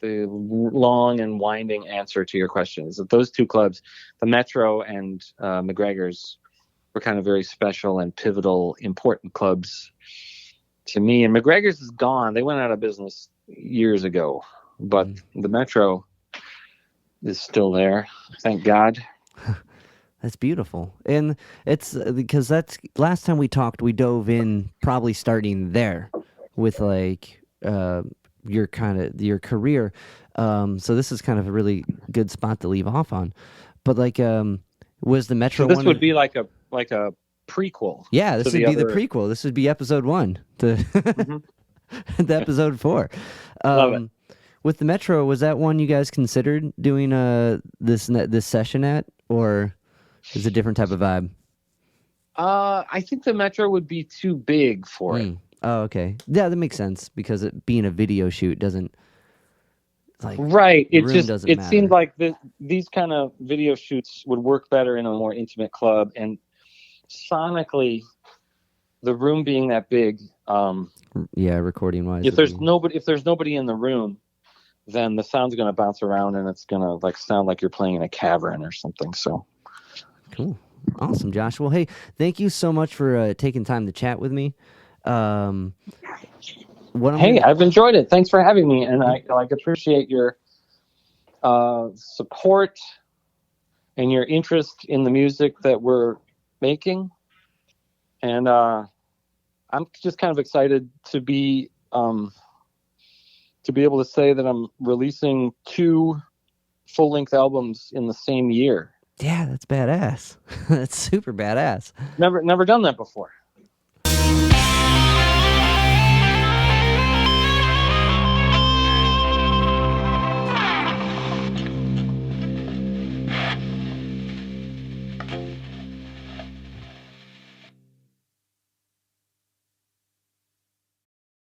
long and winding answer to your question, is that those two clubs, the Metro and McGregor's, were kind of very special and pivotal, important clubs to me. And McGregor's is gone. They went out of business years ago, but the Metro is still there. Thank God. That's beautiful. And it's because that's last time we talked, we dove in probably starting there with like your career. So this is kind of a really good spot to leave off on. But like was the Metro So this one would be like a prequel. Yeah, this would be the prequel. This would be episode 1 to the episode 4. Love it. With the Metro, was that one you guys considered doing this session at, or is it a different type of vibe? I think the Metro would be too big for it. Oh, okay. Yeah, that makes sense because it being a video shoot doesn't right. It seemed like these kind of video shoots would work better in a more intimate club, and sonically, the room being that big, recording wise, if there's nobody in the room, then the sound's going to bounce around and it's going to sound like you're playing in a cavern or something. So cool. Awesome, Josh. Well, hey, thank you so much for taking time to chat with me. I've enjoyed it. Thanks for having me, and I appreciate your support and your interest in the music that we're making. And I'm just kind of excited to be able to say that I'm releasing 2 full-length albums in the same year. Yeah, that's badass. That's super badass. Never done that before.